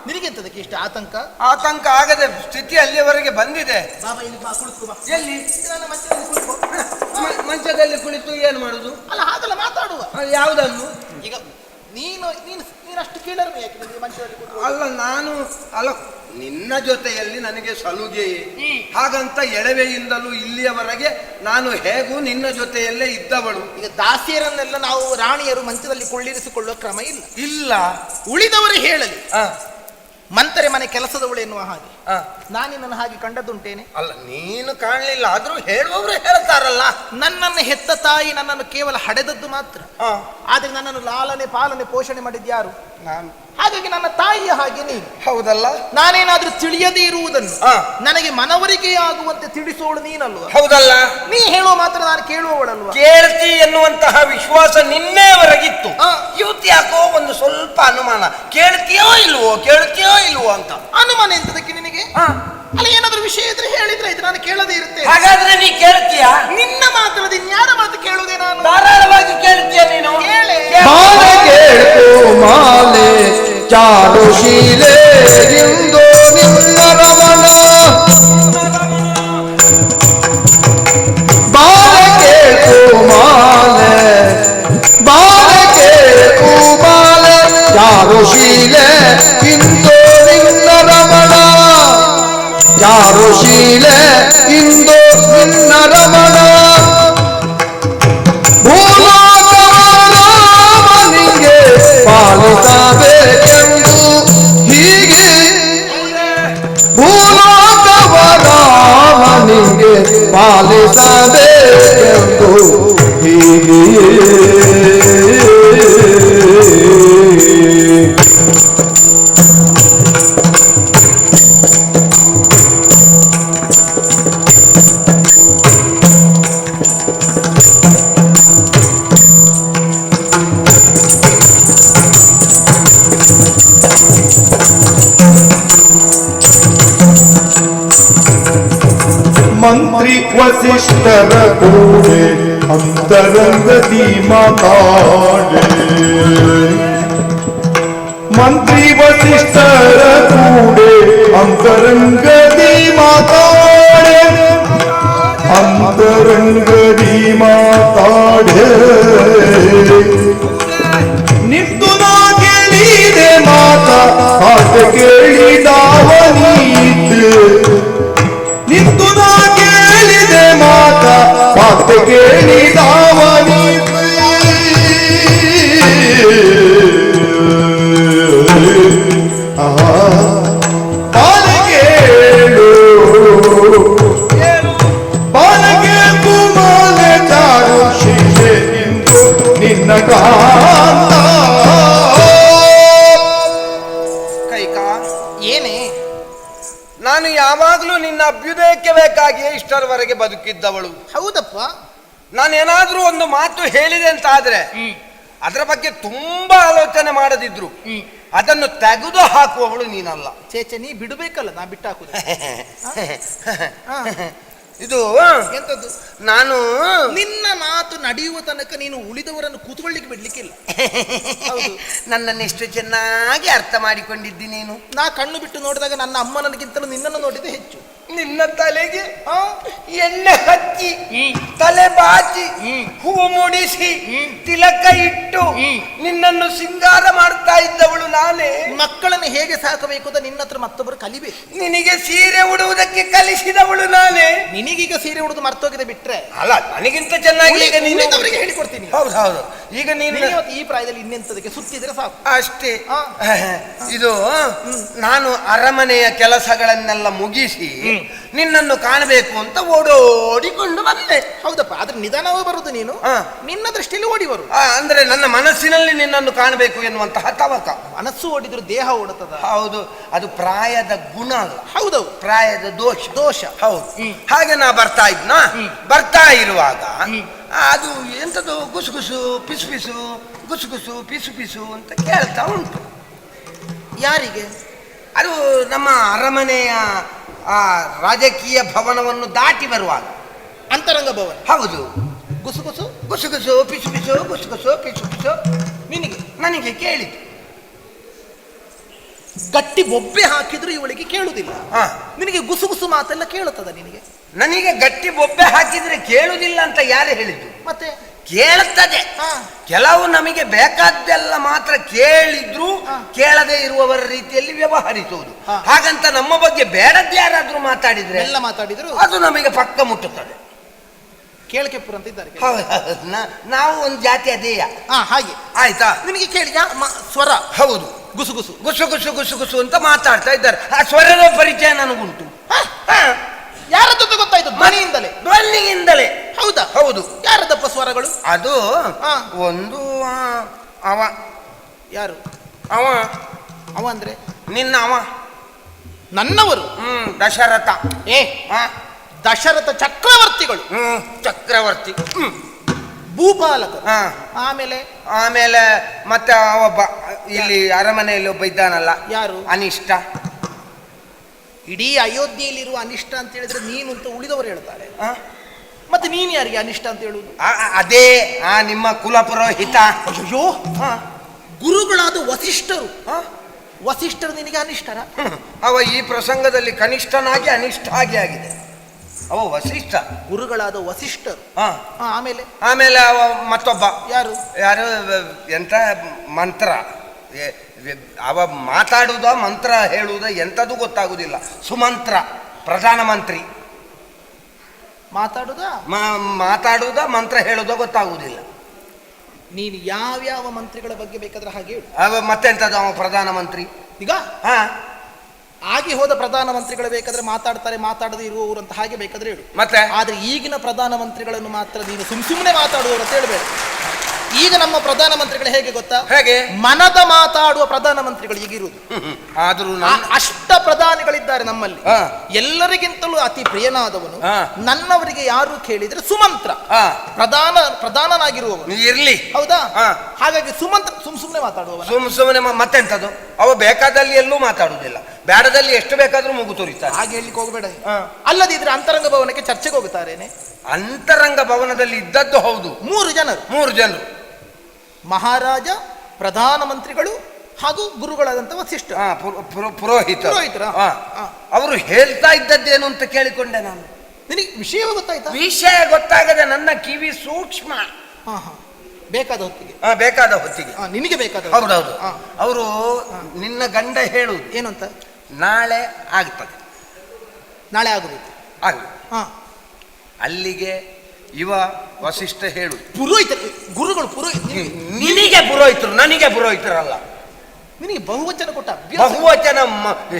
ನಿನಗೆಂತದಕ್ಕೆ ಇಷ್ಟ ಆತಂಕ? ಆತಂಕ ಆಗದೆ ಸ್ಥಿತಿ ಅಲ್ಲಿಯವರೆಗೆ ಬಂದಿದೆ. ಬಾಬಾ ಇಲ್ಲಿ ಬಾ, ಕುಳಿತು ಬಾ. ಎಲ್ಲಿ? ನನ್ನ ಮಂಚದಲ್ಲಿ ಕುಳಿತು. ಮಂಚದಲ್ಲಿ ಕುಳಿತು ಏನು ಮಾಡುದು? ಅಲ್ಲ ಹಾಗಲ್ಲ ಮಾತಾಡುವ. ಯಾವುದನ್ನು? ಈಗ ನೀನು ಅಷ್ಟು ಕೇಳರ್ಮೆ ಯಾಕೆ ನಿಮಗೆ ಮಂಚದಲ್ಲಿ ಕುಳಿತು? ಅಲ್ಲ ನಿನ್ನ ಜೊತೆಯಲ್ಲಿ ನನಗೆ ಸಲುಗೆಯೇ, ಹಾಗಂತ ಎಳವೆಯಿಂದಲೂ ಇಲ್ಲಿಯವರೆಗೆ ನಾನು ಹೇಗೂ ನಿನ್ನ ಜೊತೆಯಲ್ಲೇ ಇದ್ದವಳು. ಈಗ ದಾಸಿಯರನ್ನೆಲ್ಲ ನಾವು ರಾಣಿಯರು ಮಂಚದಲ್ಲಿ ಕೊಳ್ಳಿರಿಸಿಕೊಳ್ಳುವ ಕ್ರಮ ಇಲ್ಲ. ಉಳಿದವರು ಹೇಳಲಿ ಮಂತರೆ ಮನೆ ಕೆಲಸದವಳು ಎನ್ನುವ ಹಾಗೆ ನಾನಿನ್ನನ್ನು ಹಾಗೆ ಕಂಡದ್ದುಂಟೇನೆ. ಅಲ್ಲ ನೀನು ಕಾಣಲಿಲ್ಲ, ಆದ್ರೂ ಹೇಳುವವರು ಹೇಳ್ತಾರಲ್ಲ. ನನ್ನನ್ನು ಹೆತ್ತ ತಾಯಿ ನನ್ನನ್ನು ಕೇವಲ ಹಡೆದದ್ದು ಮಾತ್ರ, ಆದ್ರೆ ನನ್ನನ್ನು ಲಾಲನೆ ಪಾಲನೆ ಪೋಷಣೆ ಮಾಡಿದ್ಯಾರು? ನಾನು. ಹಾಗಾಗಿ ನನ್ನ ತಾಯಿಯ ಹಾಗೆ ನೀನು. ಹೌದಲ್ಲ? ನಾನೇನಾದ್ರೂ ತಿಳಿಯದೇ ಇರುವುದನ್ನು ನನಗೆ ಮನವರಿಕೆ ಆಗುವಂತೆ ತಿಳಿಸೋಳು ನೀನಲ್ವ? ಹೌದಲ್ಲ? ನೀ ಹೇಳುವ ಮಾತ್ರ ನಾನು ಕೇಳುವವಳಲ್ವ? ಕೇಳ್ತಿ ಎನ್ನುವಂತಹ ವಿಶ್ವಾಸ ನಿನ್ನೆವರೆಗಿತ್ತು. ಇವತ್ತು ಯಾಕೋ ಒಂದು ಸ್ವಲ್ಪ ಅನುಮಾನ, ಕೇಳ್ತೀಯೋ ಇಲ್ವೋ ಅಂತ. ಅನುಮಾನ ಎಂತದಕ್ಕೆ ನಿನಗೆ? ಅಲ್ಲ ಏನಾದ್ರೂ ವಿಷಯ ಇದ್ರೆ ಹೇಳಿದ್ರೆ ಆಯ್ತು, ನಾನು ಕೇಳದೇ ಇರುತ್ತೆ. ಹಾಗಾದ್ರೆ ನೀ ಕೇಳ್ತೀಯಾ? ನಿನ್ನ ಮಾತಲ್ಲದೆ ಇನ್ಯಾರ ಮಾತು ಕೇಳುವುದೇ ನಾನು? ಧಾರಾಳವಾಗಿ ಕೇಳ್ತೀಯ ನೀನು? ಕೇಳೆ ಮಾಲೆ ಚಾರುಶೀಲೆ ಇಂದು ನಿನ್ನ ರಮಣ ಬಾಲೆ ಕೇಳು ಮಾಲೆ ಚಾರುಶೀಲೆ ಇಂದು ನಿನ್ನ ರಮಣ ಚಾರುಶೀಲೆ ಇಂದು ನಿನ್ನ ರಮಣ ಪಾಲಿಸಬೇಕೆಂದು ಹೀಗೆ ಭೂಲೋಕವರಾಮನಿಗೆ ಪಾಲಿಸಬೇಕೆಂದು ಹೀಗೆ ಮಂತ್ರಿ ವಸಿಷ್ಠರ ಕೂಡೆ ಅಂತರಂಗದಿ ಮಾತಾಡೆ ಮಂತ್ರಿ ವಸಿಷ್ಠರ ಕೂಡೆ ಅಂತರಂಗದಿ ಮಾತಾಡೆ ಅಂತರಂಗದಿ ಮಾತಾಡೆ ನಿಂತು ನಾ ಕೇಳಿದೆ ಮಾತಾ ಪಾಠ ಕೇಳಿದವನೀತೆ ನಿಂತು ನಾ ಕೇಳಿದೆ ಮಾತಾ ಪಾಠ ಕೇಳಿದವನೀತೆ ಪಾಲಕೇಳು ಪಾಲಕೆ ಕುಮಾಲೆ ಚಾರು ಶಿಶೆ ಇಂದು ನಿನ್ನ ಕಾಂತ ಕೈಕಾ ಏನೇ ನಾನು ಯಾವಾಗಲೂ ನಿನ್ನ ಅಭ್ಯುದಯಕ್ಕೆ ಬೇಕಾಗಿಯೇ ಇಷ್ಟರವರೆಗೆ ಬದುಕಿದ್ದವಳು. ಹೌದಪ್ಪ. ನಾನೇನಾದ್ರೂ ಒಂದು ಮಾತು ಹೇಳಿದೆ ಅಂತ ಆದ್ರೆ ಅದರ ಬಗ್ಗೆ ತುಂಬಾ ಆಲೋಚನೆ ಮಾಡದಿದ್ರು ಅದನ್ನು ತೆಗೆದು ಹಾಕುವವಳು ನೀನಲ್ಲ. ಚೇಚೆ ನೀ ಬಿಡಬೇಕಲ್ಲ, ನಾ ಬಿಟ್ಟಾಕುದು. ಇದು ಎಂತದ್ದು? ನಾನು ನಿನ್ನ ಮಾತು ನಡೆಯುವ ತನಕ ನೀನು ಉಳಿದವರನ್ನು ಕೂತ್ಕೊಳ್ಳಿಕ್ಕೆ ಬಿಡ್ಲಿಕ್ಕಿಲ್ಲ. ಹೌದು, ನನ್ನನ್ನು ಎಷ್ಟು ಚೆನ್ನಾಗಿ ಅರ್ಥ ಮಾಡಿಕೊಂಡಿದ್ದಿ ನೀನು. ನಾ ಕಣ್ಣು ಬಿಟ್ಟು ನೋಡಿದಾಗ ನನ್ನ ಅಮ್ಮನಗಿಂತಲೂ ನಿನ್ನನ್ನು ನೋಡಿದೆ ಹೆಚ್ಚು. ನಿನ್ನ ತಲೆಗೆ ಎಣ್ಣೆ ಹಚ್ಚಿ ತಲೆ ಬಾಚಿ ಹೂವು ಮುಡಿಸಿ ತಿಲಕ ಇಟ್ಟು ನಿನ್ನನ್ನು ಸಿಂಗಾರ ಮಾಡ್ತಾ ಇದ್ದವಳು ನಾನೇ. ಮಕ್ಕಳನ್ನು ಹೇಗೆ ಸಾಕಬೇಕು ಅಂತ ನಿನ್ನ ಹತ್ರ ಮತ್ತೊಬ್ಬರು ಕಲಿಬೇಕು. ನಿನಗೆ ಸೀರೆ ಉಡುವುದಕ್ಕೆ ಕಲಿಸಿದವಳು ನಾನೇ. ನಿನಗೀಗ ಸೀರೆ ಉಡುದು ಮರ್ತೋಗಿದೆ ಬಿಟ್ರೆ ಅಲ್ಲ, ನನಗಿಂತ ಚೆನ್ನಾಗಿ ಈಗ ನೀನವರಿಗೆ ಹೇಳಿಕೊಡ್ತೀನಿ. ಹೌದು, ಈಗ ನೀನು ಈ ಪ್ರಾಯದಲ್ಲಿ ಇನ್ನೆಂತದಕ್ಕೆ ಸುತ್ತಿದ್ರೆ ಸಾಕು ಅಷ್ಟೇ. ಇದು ನಾನು ಅರಮನೆಯ ಕೆಲಸಗಳನ್ನೆಲ್ಲ ಮುಗಿಸಿ ನಿನ್ನನ್ನು ಕಾಣಬೇಕು ಅಂತ ಓಡೋಡಿಕೊಂಡು ಬಂದೆ. ಹೌದಪ್ಪ, ಆದ್ರೆ ನಿಧಾನವೇ ಬರುದು ನೀನು. ನಿನ್ನ ದೃಷ್ಟಿಯಲ್ಲಿ ಓಡಿ ಬರು. ಅಂದ್ರೆ ನನ್ನ ಮನಸ್ಸಿನಲ್ಲಿ ನಿನ್ನನ್ನು ಕಾಣಬೇಕು ಎನ್ನುವಂತಹ ತವಕ. ಮನಸ್ಸು ಓಡಿದ್ರು ದೇಹ ಓಡುತ್ತದ. ಹೌದು, ಅದು ಪ್ರಾಯದ ಗುಣ ಅಲ್ಲ. ಹೌದೌದು, ಪ್ರಾಯದ ದೋಷ. ಹೌದು. ಹಾಗೆ ನಾ ಬರ್ತಾ ಇರುವಾಗ ಅದು ಎಂತದ್ದು ಗುಸುಗುಸು ಪಿಸು ಪಿಸು ಗುಸುಗುಸು ಪಿಸು ಪಿಸು ಅಂತ ಕೇಳ್ತಾ ಉಂಟು. ಯಾರಿಗೆ? ಅದು ನಮ್ಮ ಅರಮನೆಯ ಆ ರಾಜಕೀಯ ಭವನವನ್ನು ದಾಟಿ ಬರುವಾಗ. ಅಂತರಂಗ ಭವನ. ಹೌದು. ಗುಸುಗುಸು ಗುಸುಗುಸು ಪಿಸು ಪಿಸು ಗುಸುಗುಸು ಪಿಸು ಪಿಸು ನಿನಗೆ ನನಗೆ ಕೇಳಿತು. ಗಟ್ಟಿ ಬೊಬ್ಬೆ ಹಾಕಿದ್ರು ಇವಳಿಗೆ ಕೇಳುವುದಿಲ್ಲ. ಹಾ. ನಿನಗೆ ಗುಸುಗುಸು ಮಾತೆಲ್ಲ ಕೇಳುತ್ತದ ನಿನಗೆ? ನನಗೆ ಗಟ್ಟಿ ಬೊಬ್ಬೆ ಹಾಕಿದ್ರೆ ಕೇಳುವುದಿಲ್ಲ ಅಂತ ಯಾರು ಹೇಳಿದ್ದು? ಮತ್ತೆ ಕೇಳುತ್ತದೆ. ಹಾ. ಕೆಲವು ನಮಗೆ ಬೇಕಾದ್ದೆಲ್ಲ ಮಾತ್ರ ಕೇಳಿದ್ರು ಕೇಳದೆ ಇರುವವರ ರೀತಿಯಲ್ಲಿ ವ್ಯವಹರಿಸುವುದು. ಹಾ. ಹಾಗಂತ ನಮ್ಮ ಬಗ್ಗೆ ಬೇಡದ್ದು ಯಾರಾದ್ರೂ ಮಾತಾಡಿದ್ರೆ ಎಲ್ಲ ಮಾತಾಡಿದ್ರು ಅದು ನಮಗೆ ಪಕ್ಕ ಮುಟ್ಟುತ್ತದೆ. ಕೇಳಕೆಪ್ಪುರ ಅಂತ ಇದ್ದಾರೆ. ನಾವು ಒಂದು ಜಾತಿ ಅದೇಯ. ಹಾಗೆ ಆಯ್ತಾ? ನಿನಗೆ ಕೇಳಿದ ಸ್ವರ ಹೌದು. ಗುಸುಗುಸು ಗುಸು ಗುಸು ಗುಸು ಗುಸು ಅಂತ ಮಾತಾಡ್ತಾ ಇದ್ದಾರೆ. ಆ ಸ್ವರದ ಪರಿಚಯ ನನಗುಂಟು. ಯಾರದ್ದು ಗೊತ್ತಾಯ್ತು? ಧ್ವನಿಯಿಂದಲೇ. ಧ್ವನಿಯಿಂದಲೇ. ಹೌದಾ? ಹೌದು. ಯಾರದಪ್ಪ ಸ್ವರಗಳು? ಅದು ಒಂದು ಅವ. ಯಾರು ಅವ? ಅವ ಅಂದ್ರೆ ನಿನ್ನ ಅವ. ನನ್ನವರು. ದಶರಥ. ದಶರಥ ಚಕ್ರವರ್ತಿಗಳು. ಚಕ್ರವರ್ತಿ. ಭೂಪಾಲಕರು. ಆಮೇಲೆ ಆಮೇಲೆ ಮತ್ತೆ ಒಬ್ಬ ಇಲ್ಲಿ ಅರಮನೆಯಲ್ಲಿ ಒಬ್ಬ ಇದ್ದಾನಲ್ಲ. ಯಾರು? ಅನಿಷ್ಟ. ಇಡೀ ಅಯೋಧ್ಯೆಯಲ್ಲಿರುವ ಅನಿಷ್ಟ ಅಂತ ಹೇಳಿದ್ರೆ ನೀನು ಅಂತ ಉಳಿದವರು ಹೇಳ್ತಾರೆ. ಮತ್ತೆ ನೀನು ಯಾರಿಗೆ ಅನಿಷ್ಟ ಅಂತ ಹೇಳುವುದು? ಅದೇ ನಿಮ್ಮ ಕುಲ ಪುರೋಹಿತ. ಅಯ್ಯೋ, ಗುರುಗಳಾದ ವಸಿಷ್ಠರು. ವಸಿಷ್ಠರು ನಿನಗೆ ಅನಿಷ್ಟರ? ಅವ ಈ ಪ್ರಸಂಗದಲ್ಲಿ ಕನಿಷ್ಠನಾಗಿ ಅನಿಷ್ಠ ಆಗಿದೆ. ಅವ ವಸಿಷ್ಠ. ಗುರುಗಳಾದ ವಸಿಷ್ಠರು. ಆಮೇಲೆ ಆಮೇಲೆ ಅವ ಮತ್ತೊಬ್ಬ. ಯಾರು? ಯಾರು? ಎಂತ ಮಂತ್ರ. ಅವ ಮಾತಾಡುವುದ ಮಂತ್ರ ಹೇಳುವುದ ಎಂಥದ್ದು ಗೊತ್ತಾಗುವುದಿಲ್ಲ. ಸುಮಂತ್ರ. ಪ್ರಧಾನಮಂತ್ರಿ. ಮಾತಾಡುವುದ ಮಂತ್ರ ಹೇಳುವುದ ಗೊತ್ತಾಗುವುದಿಲ್ಲ. ನೀನು ಯಾವ್ಯಾವ ಮಂತ್ರಿಗಳ ಬಗ್ಗೆ ಬೇಕಾದ್ರೆ ಹಾಗೆ ಹೇಳು. ಅವ ಮತ್ತೆಂತದ ಅವ ಪ್ರಧಾನಮಂತ್ರಿ. ಈಗ ಆಗಿ ಹೋದ ಪ್ರಧಾನಮಂತ್ರಿಗಳು ಬೇಕಾದ್ರೆ ಮಾತಾಡದೇ ಇರುವವರು ಅಂತ ಹಾಗೆ ಬೇಕಾದ್ರೆ ಹೇಳು. ಮತ್ತೆ ಆದ್ರೆ ಈಗಿನ ಪ್ರಧಾನಮಂತ್ರಿಗಳನ್ನು ಮಾತ್ರ ನೀನು ಸುಮ್ಮನೆ ಮಾತಾಡುವವರು ಅಂತ ಹೇಳ್ಬೇಡ. ಈಗ ನಮ್ಮ ಪ್ರಧಾನಮಂತ್ರಿಗಳು ಹೇಗೆ ಗೊತ್ತಾ? ಹೇಗೆ? ಮನದ ಮಾತಾಡುವ ಪ್ರಧಾನಮಂತ್ರಿಗಳು ಈಗಿರುವುದು. ಆದ್ರೂ ಅಷ್ಟ ಪ್ರಧಾನಿಗಳಿದ್ದಾರೆ ನಮ್ಮಲ್ಲಿ. ಎಲ್ಲರಿಗಿಂತಲೂ ಅತಿ ಪ್ರಿಯನಾದವನು ನನ್ನವರಿಗೆ ಯಾರು ಕೇಳಿದ್ರೆ ಸುಮಂತ್ರ. ಪ್ರಧಾನನಾಗಿರುವವನು ಇರ್ಲಿ. ಹೌದಾ? ಹಾಗಾಗಿ ಸುಮಂತ್ರ ಸುಮ್ಮನೆ ಮಾತಾಡುವವನು. ಸುಮ್ಮನೆ ಮತ್ತೆಂತದ್ದು? ಅವ ಬೇಕಾದಲ್ಲಿ ಎಲ್ಲೂ ಮಾತಾಡುವುದಿಲ್ಲ. ಬೇಡದಲ್ಲಿ ಎಷ್ಟು ಬೇಕಾದ್ರೂ ಮುಗು ತೋರಿತಾರೆ. ಹಾಗೆ ಹೇಳಿಕ್ಕೆ ಹೋಗಬೇಡ. ಅಲ್ಲದಿದ್ರೆ ಅಂತರಂಗ ಭವನಕ್ಕೆ ಚರ್ಚೆಗೆ ಹೋಗುತ್ತಾರೇನೆ. ಅಂತರಂಗ ಭವನದಲ್ಲಿ ಇದ್ದದ್ದು ಹೌದು. 3 ಜನರು. ಮಹಾರಾಜ, ಪ್ರಧಾನಮಂತ್ರಿಗಳು ಹಾಗೂ ಗುರುಗಳಾದಂತ ವಸಿಷ್ಠ. ಪುರೋಹಿತರು. ಅವರು ಹೇಳ್ತಾ ಇದ್ದದ್ದೇನು ಅಂತ ಕೇಳಿಕೊಂಡೆ ನಾನು. ನಿನಗೆ ವಿಷಯ ಗೊತ್ತಾಯ್ತಾ? ವಿಷಯ ಗೊತ್ತಾಗದೆ ನನ್ನ ಕಿವಿ ಸೂಕ್ಷ್ಮ. ಬೇಕಾದ ಹೊತ್ತಿಗೆ ನಿನಗೆ ಬೇಕಾದ. ಹೌದೌದು. ಅವರು ನಿನ್ನ ಗಂಡ ಹೇಳುವುದು ಏನು ಅಂತ? ನಾಳೆ ಆಗ್ತದೆ. ನಾಳೆ ಆಗಬೇಕು. ಅಲ್ಲಿಗೆ ಇವ ವಸಿಷ್ಠ ಹೇಳುದು. ಪುರೋಹಿತರು, ಗುರುಗಳು ನಿನಗೆ ಪುರೋಹಿತರು, ನನಗೆ ಪುರೋಹಿತರಲ್ಲ. ನಿನಗೆ ಬಹುವಚನ ಕೊಟ್ಟ. ಬಹುವಚನ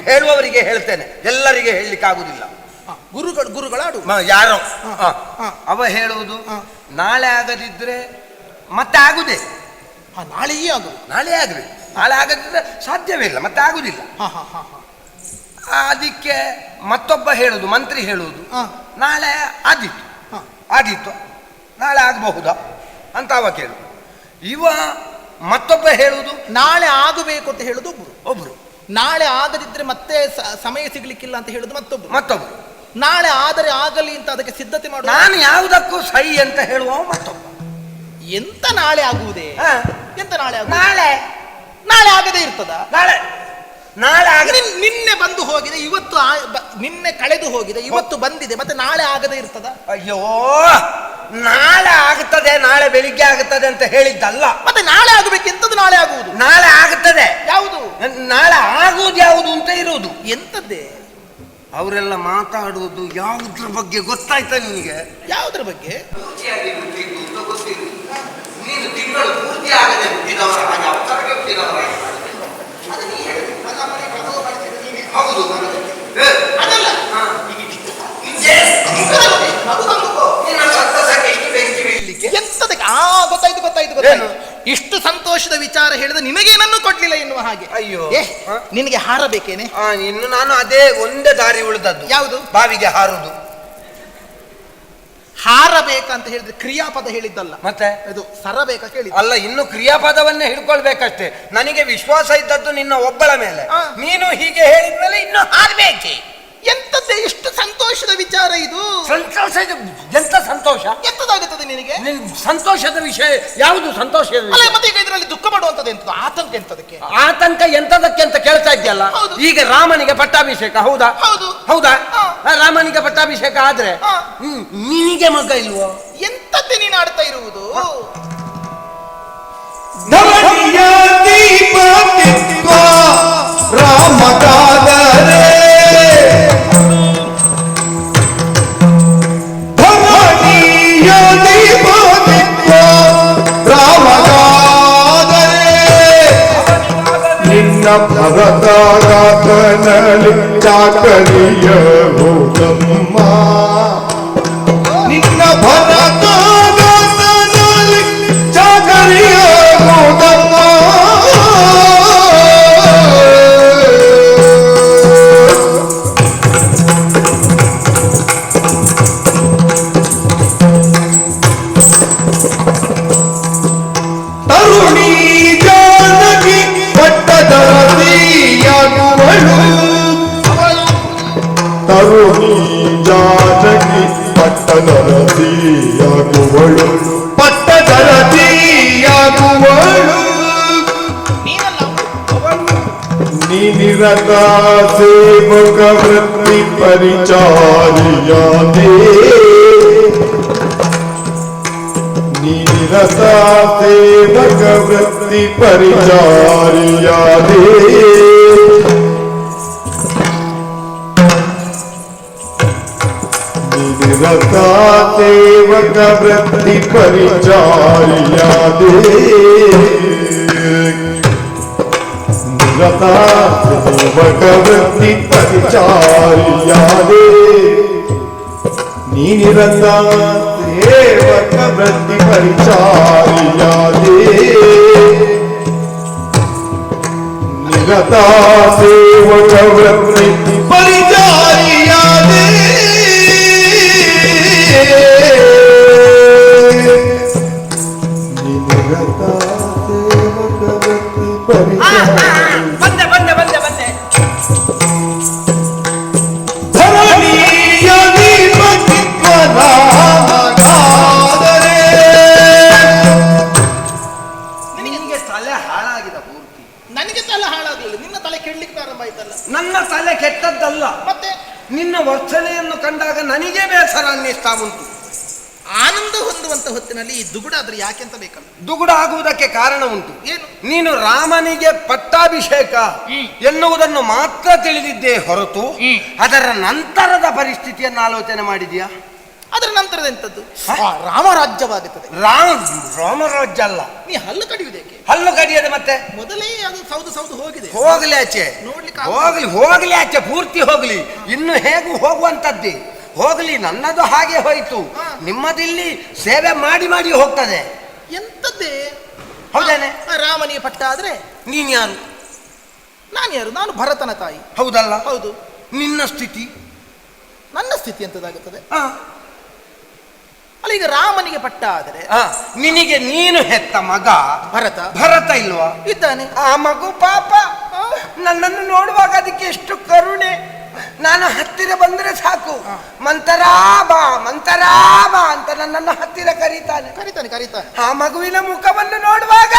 ಹೇಳುವವರಿಗೆ ಹೇಳ್ತೇನೆ, ಎಲ್ಲರಿಗೆ ಹೇಳಲಿಕ್ಕೆ ಆಗುದಿಲ್ಲ. ಗುರುಗಳಾಡು ಯಾರೋ ಅವ ಹೇಳುವುದು ನಾಳೆ ಆಗದಿದ್ರೆ ಮತ್ತೆ ಆಗುದೇ. ನಾಳೆಯೇ ಆಗುದು. ನಾಳೆ ಆಗದಿದ್ರೆ ಸಾಧ್ಯವೇ ಇಲ್ಲ, ಮತ್ತೆ ಆಗುದಿಲ್ಲ. ಅದಕ್ಕೆ ಮತ್ತೊಬ್ಬ ಹೇಳುದು, ಮಂತ್ರಿ ಹೇಳುವುದು ನಾಳೆ ಆದಿತ್ತು ನಾಳೆ ಆಗಬಹುದಾ ಅಂತ ಅವ ಕೇಳು. ಇವ ಮತ್ತೊಬ್ಬ ಹೇಳುವುದು ನಾಳೆ ಆಗಬೇಕು ಅಂತ ಹೇಳುದು ಒಬ್ರು. ನಾಳೆ ಆಗದಿದ್ರೆ ಮತ್ತೆ ಸಮಯ ಸಿಗ್ಲಿಕ್ಕಿಲ್ಲ ಅಂತ ಹೇಳುದು ಮತ್ತೊಬ್ರು. ನಾಳೆ ಆದರೆ ಆಗಲಿ ಅಂತ ಅದಕ್ಕೆ ಸಿದ್ಧತೆ ಮಾಡು. ನಾನು ಯಾವುದಕ್ಕೂ ಸೈ ಅಂತ ಹೇಳುವ ಮತ್ತೊಬ್ಬ. ಎಂತ ನಾಳೆ ಆಗುವುದೇ? ಎಂತ ನಾಳೆ ನಾಳೆ ಆಗದೆ ಇರ್ತದ? ನಿನ್ನೆ ಬಂದು ಹೋಗಿದೆ, ಇವತ್ತು ನಿನ್ನೆ ಕಳೆದು ಹೋಗಿದೆ, ಇವತ್ತು ಬಂದಿದೆ, ಮತ್ತೆ ನಾಳೆ ಆಗದೆ ಇರ್ತದ? ಅಯ್ಯೋ, ನಾಳೆ ಆಗುತ್ತದೆ, ನಾಳೆ ಬೆಳಿಗ್ಗೆ ಆಗುತ್ತದೆ ಅಂತ ಹೇಳಿದ್ದಲ್ಲ. ಮತ್ತೆ ನಾಳೆ ಆಗಬೇಕೆಂತದ್ದು ನಾಳೆ ಆಗುವುದು. ನಾಳೆ ಆಗುತ್ತದೆ. ಯಾವುದು? ನಾಳೆ ಆಗುವುದು ಯಾವುದು ಅಂತ ಇರುವುದು. ಎಂತದ್ದೇ ಅವರೆಲ್ಲ ಮಾತಾಡುವುದು ಯಾವುದ್ರ ಬಗ್ಗೆ ಗೊತ್ತಾಯ್ತಾ ನಿನಗೆ? ಯಾವುದ್ರ ಬಗ್ಗೆ? ಗೊತ್ತಾಯ್ತು. ಇಷ್ಟು ಸಂತೋಷದ ವಿಚಾರ ಹೇಳಿದ ನಿನಗೇನನ್ನು ಕೊಡ್ಲಿಲ್ಲ ಎನ್ನುವ ಹಾಗೆ. ಅಯ್ಯೋ, ನಿನಗೆ ಹಾರಬೇಕೇನೆ? ಇನ್ನು ನಾನು ಅದೇ ಒಂದೇ ದಾರಿ ಉಳಿದದ್ದು. ಯಾವುದು? ಬಾವಿಗೆ ಹಾರುದು. ಹಾರಬೇಕಂತ ಹೇಳಿದ್ರೆ ಕ್ರಿಯಾಪದ ಹೇಳಿದ್ದಲ್ಲ, ಮತ್ತೆ ಇದು ಸರಬೇಕ ಕೇಳಿ. ಅಲ್ಲ, ಇನ್ನು ಕ್ರಿಯಾಪದವನ್ನೇ ಹಿಡ್ಕೊಳ್ಬೇಕಷ್ಟೇ. ನನಗೆ ವಿಶ್ವಾಸ ಇದ್ದದ್ದು ನಿನ್ನ ಒಬ್ಬಳ ಮೇಲೆ. ನೀನು ಹೀಗೆ ಹೇಳಿದ್ಮೇಲೆ ಇನ್ನು ಹಾರಬೇಕೆ? ಎಂತ ಎಂತದ್ದೇ ಎಷ್ಟು ಸಂತೋಷದ ವಿಚಾರ ಇದು. ಸಂತೋಷ ಎಂತ ಸಂತೋಷ? ಎಂತದಾಗುತ್ತದೆ ನಿನಗೆ? ನಿನ್ ಸಂತೋಷದ ವಿಷಯ ಯಾವುದು? ಸಂತೋಷದ ಅಲ್ಲ ವಿಷಯ? ಮತ್ತೆ ಈಗ ಇದರಲ್ಲಿ ದುಃಖ ಪಡುವಂತದ್ದು ಎಂತದ್ದು? ಆತಂಕ ಎಂತದಕ್ಕೆ? ಆತಂಕ ಎಂತದಕ್ಕೆ ಅಂತ ಕೇಳ್ತಾ ಇದೆಯಲ್ಲ. ಹೌದು. ಈಗ ರಾಮನಿಗೆ ಪಟ್ಟಾಭಿಷೇಕ ಹೌದಾ? ಹೌದು. ಹೌದಾ? ಹಾ. ರಾಮನಿಗೆ ಪಟ್ಟಾಭಿಷೇಕ ಆದ್ರೆ ಹಾ. ನಿನಗೆ ಮಗ ಇಲ್ವೋ? ಎಂತದ್ದೇ ನೀನು ಆಡ್ತಾ ಇರುವುದು? ಧರಣಿಯ ದೀಪತಿತ್ವ ರಾಮಕಾದರೆ ಧರಣಿಯ ದೀಪತಿತ್ವ ರಾಮಕಾದರೆ ನಿನ್ನ ಭರತಗಾತನಲ್ಲಿ ಚಾಕರಿಯ ಹೋಗಮ್ಮ ನಿನ್ನ ಭರತಗಾತನಲ್ಲಿ ಚಾಕರಿಯ ಹೋಗಮ್ಮ ತರುಣಿ ಜಾನಕಿ ಪಟ್ಟದರತಿಯಾಗುವಳು ತರುಣಿ ಜಾನಕಿ ಪಟ್ಟದರತಿಯಾಗುವಳು ಪಟ್ಟದರತಿಯಾಗುವಳು ನಿರತ ಸೇವಕ ವೃತ್ತಿ ಪರಿಚಾರಿಯಾದೆ ನಿರತ ಸೇವಕ ವೃತ್ತಿ ಪರಿಚಾರಿಯಾದೆ ನಿರತ ಸೇವಕ ವೃತ್ತಿ ಪರಿಚಾರಿಯಾದೆ ನಿರತ ಸೇವಕ ವೃತ್ತಿ ಪರಿಚಾರಿಯಾದೆ ನಿರತ ಸೇವಕ ವೃತ್ತಿ ಪರಿಚಾರಿಯಾದೆ ನಿರತ ಸೇವಕ ವೃತ್ತಿ ಪರಿಚಾರಿಯಾದೆ ನಿರತ ಸೇವಕ ವೃತ್ತಿ ಬಂದೆ ಬಂದೆ ಬಂದೆ ಬಂದೆ. ಧರಣಿಯ ದೀಪತಿತ್ವ ರಾಮಕಾದರೆ ನಿನಗೆ ತಲೆ ಹಾಳಾಗಿದೆ ಪೂರ್ತಿ. ನನಗೆ ತಲೆ ಹಾಳಾಗಲಿಲ್ಲ, ನಿನ್ನ ತಲೆ ಕೆಡ್ಲಿಕ್ಕೆ ಪ್ರಾರಂಭ ಆಯ್ತಲ್ಲ. ನನ್ನ ತಲೆ ಕೆಟ್ಟದ್ದಲ್ಲ, ಮತ್ತೆ ನಿನ್ನ ವರ್ತನೆಯನ್ನು ಕಂಡಾಗ ನನಗೆ ಬೇಸರ ಅನ್ನಿಸ್ತಾ ಉಂಟು. ಆನಂದ ಹೊಂದುವಂತ ಹೊತ್ತಿನಲ್ಲಿ ಈ ದುಗುಡ ಆದ್ರೆ ಯಾಕೆಂತ ಬೇಕಲ್ಲ? ದುಗುಡ ಆಗುವುದಕ್ಕೆ ಕಾರಣ ಉಂಟು. ಏನು? ನೀನು ರಾಮನಿಗೆ ಪಟ್ಟಾಭಿಷೇಕ ಎನ್ನುವುದನ್ನು ಮಾತ್ರ ತಿಳಿದಿದ್ದೇ ಹೊರತು ಅದರ ನಂತರದ ಪರಿಸ್ಥಿತಿಯನ್ನು ಆಲೋಚನೆ ಮಾಡಿದ್ಯಾ? ಅದರ ನಂತರದ ಎಂತದ್ದು? ರಾಮರಾಜ್ಯವಾಗುತ್ತದೆ. ರಾಮರಾಜ್ಯ ಅಲ್ಲ. ನೀ ಹಲ್ಲು ಕಡಿಯುವುದೇಕೆ? ಹಲ್ಲು ಕಡಿಯದೆ ಮತ್ತೆ ಮೊದಲೇ ಅದು ಸೌದು ಸೌದು ಹೋಗಿದೆ. ಹೋಗ್ಲಿ ಆಚೆ, ನೋಡ್ಲಿಕ್ಕೆ ಹೋಗ್ಲಿ ಆಚೆ, ಪೂರ್ತಿ ಹೋಗ್ಲಿ. ಇನ್ನು ಹೇಗೂ ಹೋಗುವಂತದ್ದೇ ಹೋಗ್ಲಿ. ನನ್ನದು ಹಾಗೆ ಹೋಯ್ತು, ನಿಮ್ಮದಿಲ್ಲಿ ಸೇವೆ ಮಾಡಿ ಮಾಡಿ ಹೋಗ್ತದೆ. ಎಂತದ್ದೇ? ಹೌದೇನೆ? ರಾಮನಿಗೆ ಪಟ್ಟ ಆದ್ರೆ ನೀನ್ ಯಾರು? ನಾನು ಯಾರು? ನಾನು ಭರತನ ತಾಯಿ. ಹೌದಲ್ಲ? ಹೌದು. ನಿನ್ನ ಸ್ಥಿತಿ? ನನ್ನ ಸ್ಥಿತಿ ಎಂತದಾಗುತ್ತದೆ? ಆ, ಅಲ್ಲ, ಈಗ ರಾಮನಿಗೆ ಪಟ್ಟ ಆದರೆ ನಿನಗೆ ನೀನು ಹೆತ್ತ ಮಗ ಭರತ ಇಲ್ವಾ? ಇದ್ದಾನೆ. ಆ ಮಗು ಪಾಪ ನನ್ನನ್ನು ನೋಡುವಾಗ ಅದಕ್ಕೆ ಎಷ್ಟು ಕರುಣೆ. ನಾನು ಹತ್ತಿರ ಬಂದ್ರೆ ಸಾಕು, ಮಂತರಾಬಾ ಮಂತರಾಬಾ ಅಂತ ನನ್ನನ್ನು ಹತ್ತಿರ ಕರೀತಾನೆ. ಆ ಮಗುವಿನ ಮುಖವನ್ನು ನೋಡುವಾಗ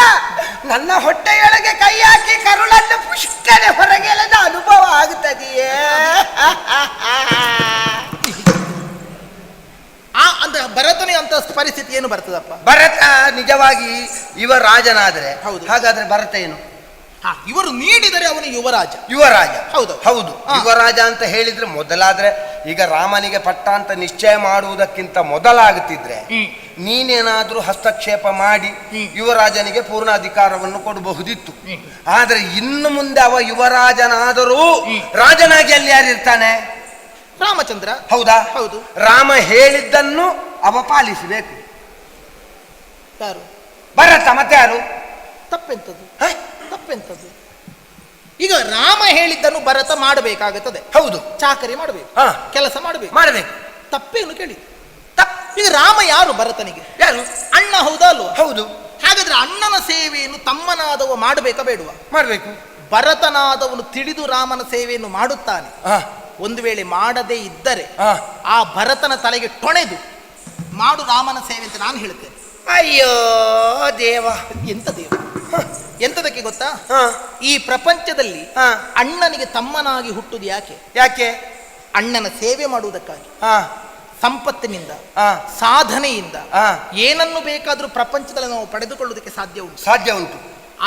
ನನ್ನ ಹೊಟ್ಟೆಯೊಳಗೆ ಕೈ ಹಾಕಿ ಕರುಳನ್ನು ಪುಷ್ಕನೆ ಹೊರಗೆ ಎಳೆದ ಅನುಭವ ಆಗುತ್ತದೆಯೇ. ಅಂತ ಭರತನೇ ಅಂತ ಪರಿಸ್ಥಿತಿ ಏನು ಬರ್ತದಪ್ಪ? ಭರತ ನಿಜವಾಗಿ ಇವ ರಾಜನಾದ್ರೆ ಹೌದು, ಹಾಗಾದ್ರೆ ಭರತ ಏನು? ಇವರು ನೀಡಿದರೆ ಅವನು ಯುವರಾಜ. ಹೌದು ಹೌದು, ಯುವರಾಜ ಅಂತ ಹೇಳಿದ್ರೆ ಮೊದಲಾದ್ರೆ ಈಗ ರಾಮನಿಗೆ ಪಟ್ಟ ಅಂತ ನಿಶ್ಚಯ ಮಾಡುವುದಕ್ಕಿಂತ ಮೊದಲಾಗುತ್ತಿದ್ರೆ ನೀನೇನಾದ್ರೂ ಹಸ್ತಕ್ಷೇಪ ಮಾಡಿ ಯುವರಾಜನಿಗೆ ಪೂರ್ಣ ಅಧಿಕಾರವನ್ನು ಕೊಡಬಹುದಿತ್ತು. ಆದ್ರೆ ಇನ್ನು ಮುಂದೆ ಅವ ಯುವರಾಜನಾದರೂ ರಾಜನಾಗಿ ಅಲ್ಲಿ ಯಾರಿರ್ತಾನೆ? ರಾಮಚಂದ್ರ. ಹೌದಾ? ಹೌದು. ರಾಮ ಹೇಳಿದ್ದನ್ನು ಅವ ಪಾಲಿಸಬೇಕು. ಯಾರು? ಭರತ. ಮತ್ತೆ ಯಾರು? ತಪ್ಪೆಂತದ್ದು? ಈಗ ರಾಮ ಹೇಳಿದ್ದನ್ನು ಭರತ ಮಾಡಬೇಕಾಗುತ್ತದೆ. ಹೌದು. ಚಾಕರಿ ಮಾಡಬೇಕು, ಕೆಲಸ ಮಾಡಬೇಕು. ತಪ್ಪೇನು ಕೇಳಿ? ಈಗ ರಾಮ ಯಾರು ಭರತನಿಗೆ? ಯಾರು? ಅಣ್ಣ. ಹೌದಾ ಅಲ್ವಾ? ಹೌದು. ಹಾಗಾದ್ರೆ ಅಣ್ಣನ ಸೇವೆಯನ್ನು ತಮ್ಮನಾದವ ಮಾಡಬೇಕಾ ಬೇಡುವ? ಮಾಡಬೇಕು. ಭರತನಾದವನು ತಿಳಿದು ರಾಮನ ಸೇವೆಯನ್ನು ಮಾಡುತ್ತಾನೆ. ಒಂದು ವೇಳೆ ಮಾಡದೇ ಇದ್ದರೆ ಆ. ಆ ಭರತನ ತಲೆಗೆ ಟೊಣೆದು ಮಾಡು ರಾಮನ ಸೇವೆ ಅಂತ ನಾನು ಹೇಳ್ತೇನೆ. ಅಯ್ಯೋ ದೇವ, ಎಂತ ದೇವ, ಎಂತದಕ್ಕೆ ಗೊತ್ತಾ? ಹಾ. ಈ ಪ್ರಪಂಚದಲ್ಲಿ ಹಾ. ಅಣ್ಣನಿಗೆ ತಮ್ಮನಾಗಿ ಹುಟ್ಟುದು ಯಾಕೆ? ಯಾಕೆ? ಅಣ್ಣನ ಸೇವೆ ಮಾಡುವುದಕ್ಕಾಗಿ. ಹಾ. ಸಂಪತ್ತಿನಿಂದ, ಹಾ. ಸಾಧನೆಯಿಂದ ಹಾ. ಏನನ್ನು ಬೇಕಾದ್ರೂ ಪ್ರಪಂಚದಲ್ಲಿ ನಾವು ಪಡೆದುಕೊಳ್ಳುವುದಕ್ಕೆ ಸಾಧ್ಯ ಉಂಟು. ಸಾಧ್ಯ ಉಂಟು.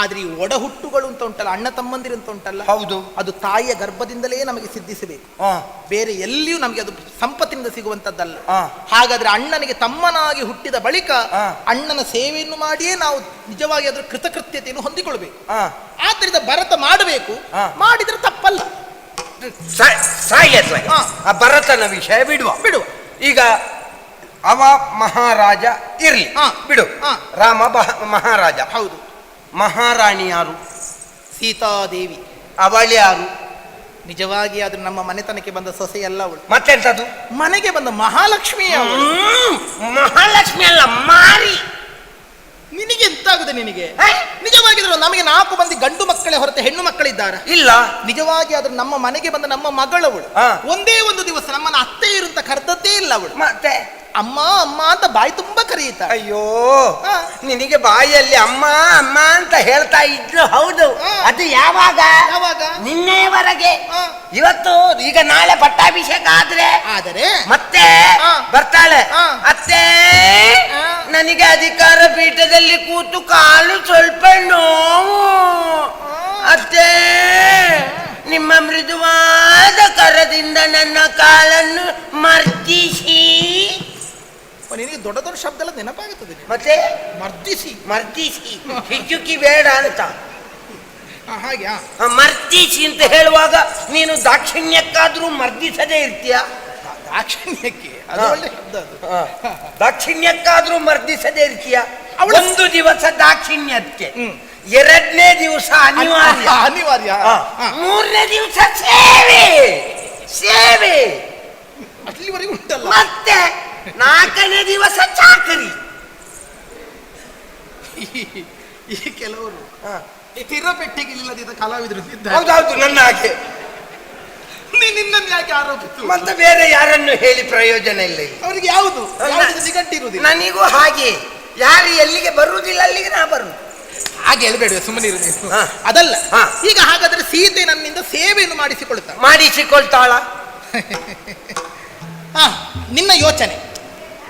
ಆದ್ರೆ ಈ ಒಡ ಹುಟ್ಟುಗಳು ಅಂತ ಉಂಟಲ್ಲ, ಅಣ್ಣ ತಮ್ಮಂದಿರು ಅಂತ ಉಂಟಲ್ಲ, ಹೌದು. ಅದು ತಾಯಿಯ ಗರ್ಭದಿಂದಲೇ ನಮಗೆ ಸಿದ್ಧಿಸಬೇಕು. ಹಾ. ಬೇರೆ ಎಲ್ಲಿಯೂ ನಮಗೆ ಅದು ಸಂಪತ್ತಿನಿಂದ ಸಿಗುವಂತದ್ದಲ್ಲ. ಹಾ. ಹಾಗಾದ್ರೆ ಅಣ್ಣನಿಗೆ ತಮ್ಮನಾಗಿ ಹುಟ್ಟಿದ ಬಳಿಕ ಹಾ. ಅಣ್ಣನ ಸೇವೆಯನ್ನು ಮಾಡಿಯೇ ನಾವು ನಿಜವಾಗಿ ಅದರ ಕೃತಕೃತ್ಯತೆಯನ್ನು ಹೊಂದಿಕೊಳ್ಬೇಕು. ಹಾ. ಆದ್ರಿಂದ ಭರತ ಮಾಡಬೇಕು, ಹಾ. ಮಾಡಿದ್ರೆ ತಪ್ಪಲ್ಲ. ಹಾ. ಆ ಭರತನ ವಿಷಯ ಬಿಡುವ. ಈಗ ಅವ ಮಹಾರಾಜ ಇರ್ಲಿ, ಹಾ. ಬಿಡು. ಹಾ. ರಾಮ ಮಹಾರಾಜ. ಹೌದು. ಮಹಾರಾಣಿ ಯಾರು? ಸೀತಾದೇವಿ. ಅವಳು ಯಾರು? ನಿಜವಾಗಿ ಅದು ನಮ್ಮ ಮನೆತನಕ್ಕೆ ಬಂದ ಸೊಸೆಯಲ್ಲ ಅವಳು. ಮತ್ತೆಂತದು? ಮನೆಗೆ ಬಂದ ಮಹಾಲಕ್ಷ್ಮಿ ಅವಳು. ಮಹಾಲಕ್ಷ್ಮಿ ಅಲ್ಲ, ಮಾರಿ. ನಿನಗೆ ಎಂತಾಗುದು ನಿನಗೆ? ನಿಜವಾಗಿದ್ರು ನಮಗೆ 4 ಮಂದಿ ಗಂಡು ಮಕ್ಕಳೇ ಹೊರತು ಹೆಣ್ಣು ಮಕ್ಕಳಿದ್ದಾರೆ ಇಲ್ಲ. ನಿಜವಾಗಿ ಆದ್ರೂ ನಮ್ಮ ಮನೆಗೆ ಬಂದ ನಮ್ಮ ಮಗಳವಳು. ಹಾ. ಒಂದೇ ಒಂದು ದಿವಸ ನಮ್ಮನ್ನ ಅತ್ತೆ ಇರುಂತ ಕರೆದದ್ದೇ ಇಲ್ಲ ಅವಳು. ಮತ್ತೆ ಅಮ್ಮ ಅಮ್ಮ ಅಂತ ಬಾಯಿ ತುಂಬಾ ಕರೆಯುತ್ತಾರೆ. ಅಯ್ಯೋ, ಹಾ. ನಿನಗೆ ಬಾಯಲ್ಲಿ ಅಮ್ಮ ಅಮ್ಮ ಅಂತ ಹೇಳ್ತಾ ಇದ್ರು. ಹೌದು. ಹಾ. ಅದು ಯಾವಾಗ? ಯಾವಾಗ? ನಿನ್ನೆವರೆಗೆ. ಹಾ. ಇವತ್ತು ಈಗ ನಾಳೆ ಪಟ್ಟಾಭಿಷೇಕ ಆದರೆ ಮತ್ತೆ ಹಾ. ಬರ್ತಾಳೆ. ಹಾ. ಅತ್ತೆ, ಹಾ. ನನಗೆ ಅಧಿಕಾರ ಪೀಠದಲ್ಲಿ ಕೂತು ಕಾಲು ಸ್ವಲ್ಪ ನೋವು. ಅತ್ತೆ, ನಿಮ್ಮ ಮೃದುವಾದ ಕರದಿಂದ ನನ್ನ ಕಾಲನ್ನು ಮರ್ದಿಸಿ. ನಿನಗೆ ದೊಡ್ಡ ದೊಡ್ಡ ಶಬ್ದ ಎಲ್ಲ ನೆನಪಾಗುತ್ತದೆ. ಮತ್ತೆ ಮರ್ದಿಸಿ. ಮರ್ದಿಸಿ, ಹಿಚುಕಿ ಬೇಡ ಅಂತ. ಹಾಗೆ. ಮರ್ದಿಸಿ ಅಂತ ಹೇಳುವಾಗ ನೀನು ದಾಕ್ಷಿಣ್ಯಕ್ಕಾದ್ರೂ ಮರ್ದಿಸದೇ ಇರ್ತೀಯ? ದಾಕ್ಷಿಣ್ಯಕ್ಕೆ ಅದು ಹಾ. ಒಳ್ಳೆ ಶಬ್ದ ಅದು. ದಾಕ್ಷಿಣ್ಯಕ್ಕಾದ್ರೂ ಮರ್ದಿಸದೇ ಇರ್ತೀಯ? ಅವಳು- ಒಂದು ದಿವಸ ದಾಕ್ಷಿಣ್ಯಕ್ಕೆ, ಹ್ಮ್. 2ನೇ ದಿವಸ ಅನಿವಾರ್ಯ, ಅನಿವಾರ್ಯ. ಹಾ. 3ನೇ ದಿವಸ ಸೇವೆ ಸೇವೆ, ಅಲ್ಲಿವರೆಗೂ ಉಂಟಲ್ಲ. ಮತ್ತೆ 4ನೇ ದಿವಸ ಚಾಕರಿ. ಈ ಕೆಲವರು ಸ್ಥಿರ ಪೆಟ್ಟಿಗೆ ಇಲ್ಲದಿದ್ದ ಕಲಾವಿದರು ಇದ್ದಾರೆ. ಹೌದೌದು, ನನ್ನ ಹಾಗೆ. ನಿನ್ನನ್ನು ಯಾಕೆ ಆರೋಪಿತು? ಮತ್ತೆ ಬೇರೆ ಯಾರನ್ನು ಹೇಳಿ ಪ್ರಯೋಜನ ಇಲ್ಲ. ಅವರಿಗೆ ಯಾವುದು ನಿಗಟ್ಟಿರುವುದಿಲ್ಲ. ನನಗೂ ಹಾಗೆ, ಯಾರು ಎಲ್ಲಿಗೆ ಬರುವುದಿಲ್ಲ ಅಲ್ಲಿಗೆ ನಾ ಬರುವುದು. ಹಾಗೆ ಹೇಳ್ಬೇಡ, ಸುಮ್ಮನೆ ಇರು ನೀನು. ಹಾ. ಅದಲ್ಲ. ಹಾ. ಈಗ ಹಾಗಾದ್ರೆ ಸೀತೆ ನನ್ನಿಂದ ಸೇವೆಯನ್ನು ಮಾಡಿಸಿಕೊಳ್ತಾಳೆ. ಮಾಡಿಸಿಕೊಳ್ತಾಳ? ಹಾ, ನಿನ್ನ ಯೋಚನೆ.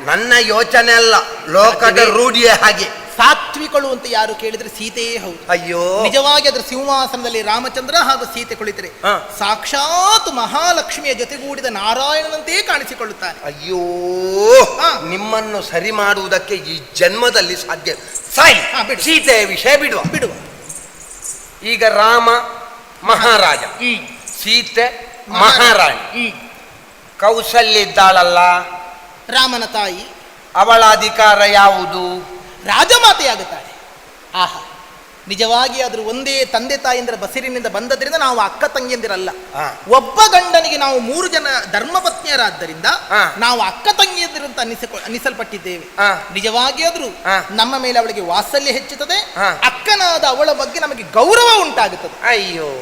ನನ್ನ ಯೋಚನೆ ಅಲ್ಲ, ಲೋಕದ ರೂಢಿಯೇ ಹಾಗೆ. ಸಾತ್ವಿಕಳು ಅಂತ ಯಾರು ಕೇಳಿದ್ರೆ ಸೀತೆಯೇ ಹೌದು. ಅಯ್ಯೋ, ನಿಜವಾಗಿ ಅದರ ಸಿಂಹಾಸನದಲ್ಲಿ ರಾಮಚಂದ್ರ ಹಾಗೂ ಸೀತೆ ಕುಳಿತರೆ ಹಾ. ಸಾಕ್ಷಾತ್ ಮಹಾಲಕ್ಷ್ಮಿಯ ಜೊತೆಗೂಡಿದ ನಾರಾಯಣನಂತೆಯೇ ಕಾಣಿಸಿಕೊಳ್ಳುತ್ತಾನೆ. ಅಯ್ಯೋ, ಹಾ. ನಿಮ್ಮನ್ನು ಸರಿ ಮಾಡುವುದಕ್ಕೆ ಈ ಜನ್ಮದಲ್ಲಿ ಸಾಧ್ಯ. ಸಾಯಿ, ಹಾ, ಬಿಡು. ಸೀತೆಯ ವಿಷಯ ಬಿಡುವ. ಈಗ ರಾಮ ಮಹಾರಾಜ, ಸೀತೆ ಮಹಾರಾಣಿ. ಕೌಸಲ್ಯ ಇದ್ದಾಳಲ್ಲ, ರಾಮನ ತಾಯಿ, ಅವಳ ಅಧಿಕಾರ ಯಾವುದು? ರಾಜಮಾತೆಯಾಗುತ್ತಾಳೆ. ಆಹಾ, ನಿಜವಾಗಿ ಆದ್ರೂ ಒಂದೇ ತಂದೆ ತಾಯಿಯಿಂದ ಬಸಿರಿನಿಂದ ಬಂದದ್ರಿಂದ ನಾವು ಅಕ್ಕ ತಂಗಿಯಂದಿರಲ್ಲ. ಹಾ. ಒಬ್ಬ ಗಂಡನಿಗೆ ನಾವು 3 ಜನ ಧರ್ಮಪತ್ನಿಯರಾದ್ದರಿಂದ ಹಾ. ನಾವು ಅಕ್ಕ ತಂಗಿಯಂದಿರಂತ ಅನ್ನಿಸಲ್ಪಟ್ಟಿದ್ದೇವೆ. ಹಾ. ನಿಜವಾಗಿ ಆದ್ರೂ ಹಾ. ನಮ್ಮ ಮೇಲೆ ಅವಳಿಗೆ ವಾತ್ಸಲ್ಯ ಹೆಚ್ಚುತ್ತದೆ. ಹಾ. ಅಕ್ಕನಾದ ಅವಳ ಬಗ್ಗೆ ನಮಗೆ ಗೌರವ ಉಂಟಾಗುತ್ತದೆ. ಅಯ್ಯೋ,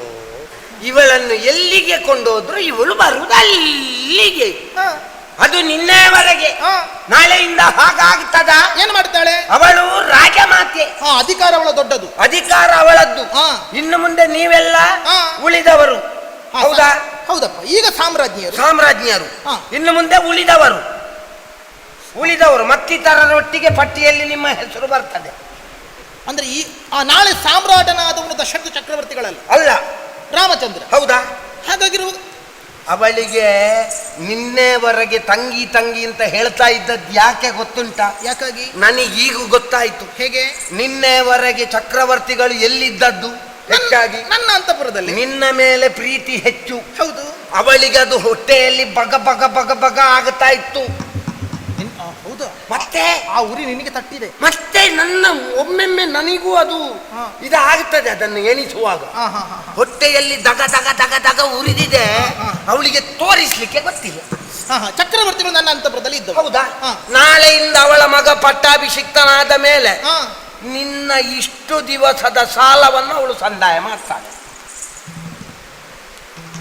ಇವಳನ್ನು ಎಲ್ಲಿಗೆ ಕೊಂಡೋದ್ರು ಇವಳು ಬರುವುದಲ್ಲಿಗೆ. ಹಾ. ಅದು ನಿನ್ನೆವರೆಗೆ. ಹಾ. ನಾಳೆಯಿಂದ ಹಾಗಾಗ್ತದ? ಏನ್ ಮಾಡ್ತಾಳೆ? ಅವಳು ರಾಜಮಾತೆ. ಹಾ, ಅಧಿಕಾರ ಅವಳ ದೊಡ್ಡದು, ಅಧಿಕಾರ ಅವಳದ್ದು. ಹಾ. ಇನ್ನು ಮುಂದೆ ನೀವೆಲ್ಲ ಹಾ. ಉಳಿದವರು. ಹಾ, ಹೌದಾ? ಹೌದಪ್ಪ. ಈಗ ಸಾಮ್ರಾಜ್ಞಿಯರು, ಸಾಮ್ರಾಜ್ಞಿಯರು. ಹಾ. ಇನ್ನು ಮುಂದೆ ಉಳಿದವರು ಮತ್ತಿತರರೊಟ್ಟಿಗೆ ಪಟ್ಟಿಯಲ್ಲಿ ನಿಮ್ಮ ಹೆಸರು ಬರ್ತದೆ. ಅಂದ್ರೆ ನಾಳೆ ಸಾಮ್ರಾಟನಾದವನು ದಶರಥ ಚಕ್ರವರ್ತಿಗಳಲ್ಲ, ಅಲ್ಲ, ರಾಮಚಂದ್ರ. ಹೌದಾ? ಹಾಗಾಗಿರುವುದು ಅವಳಿಗೆ ನಿನ್ನೆವರೆಗೆ ತಂಗಿ ತಂಗಿ ಅಂತ ಹೇಳ್ತಾ ಇದ್ದದ್ದು ಯಾಕೆ ಗೊತ್ತುಂಟಾ? ಯಾಕಾಗಿ? ನನಗೀಗ ಗೊತ್ತಾಯ್ತು. ಹೇಗೆ? ನಿನ್ನೆವರೆಗೆ ಚಕ್ರವರ್ತಿಗಳು ಎಲ್ಲಿದ್ದದ್ದು ಹೆಚ್ಚಾಗಿ ನನ್ನ ಅಂತಃಪುರದಲ್ಲಿ. ನಿನ್ನ ಮೇಲೆ ಪ್ರೀತಿ ಹೆಚ್ಚು. ಹೌದು. ಅವಳಿಗೆ ಅದು ಹೊಟ್ಟೆಯಲ್ಲಿ ಬಗ ಬಗ ಬಗ ಬಗ ಆಗ್ತಾ ಇತ್ತು. ಹೌದಾ? ಮತ್ತೆ ಆ ಉರಿ ನಿನಗೆ ತಟ್ಟಿದೆ. ಮತ್ತೆ ನನ್ನ ಒಮ್ಮೆಮ್ಮೆ ನನಗೂ ಅದು ಹಾ. ಇದಾಗುತ್ತದೆ. ಅದನ್ನು ಎಣಿಸುವಾಗ ಹೊಟ್ಟೆಯಲ್ಲಿ ದಗ ದಗ ದಗ ದಗ ಉರಿದಿದೆ. ಅವಳಿಗೆ ತೋರಿಸ್ಲಿಕ್ಕೆ ಗೊತ್ತಿಲ್ಲ. ಚಕ್ರವರ್ತಿಗಳು ನನ್ನ ಅಂತಃಪುರದಲ್ಲಿ ಇದ್ದವು. ಹೌದಾ? ಹಾ. ನಾಳೆಯಿಂದ ಅವಳ ಮಗ ಪಟ್ಟಾಭಿಷಿಕ್ತನಾದ ಮೇಲೆ ಹಾ. ನಿನ್ನ ಇಷ್ಟು ದಿವಸದ ಸಾಲವನ್ನು ಅವಳು ಸಂದಾಯ ಮಾಡ್ತಾಳೆ.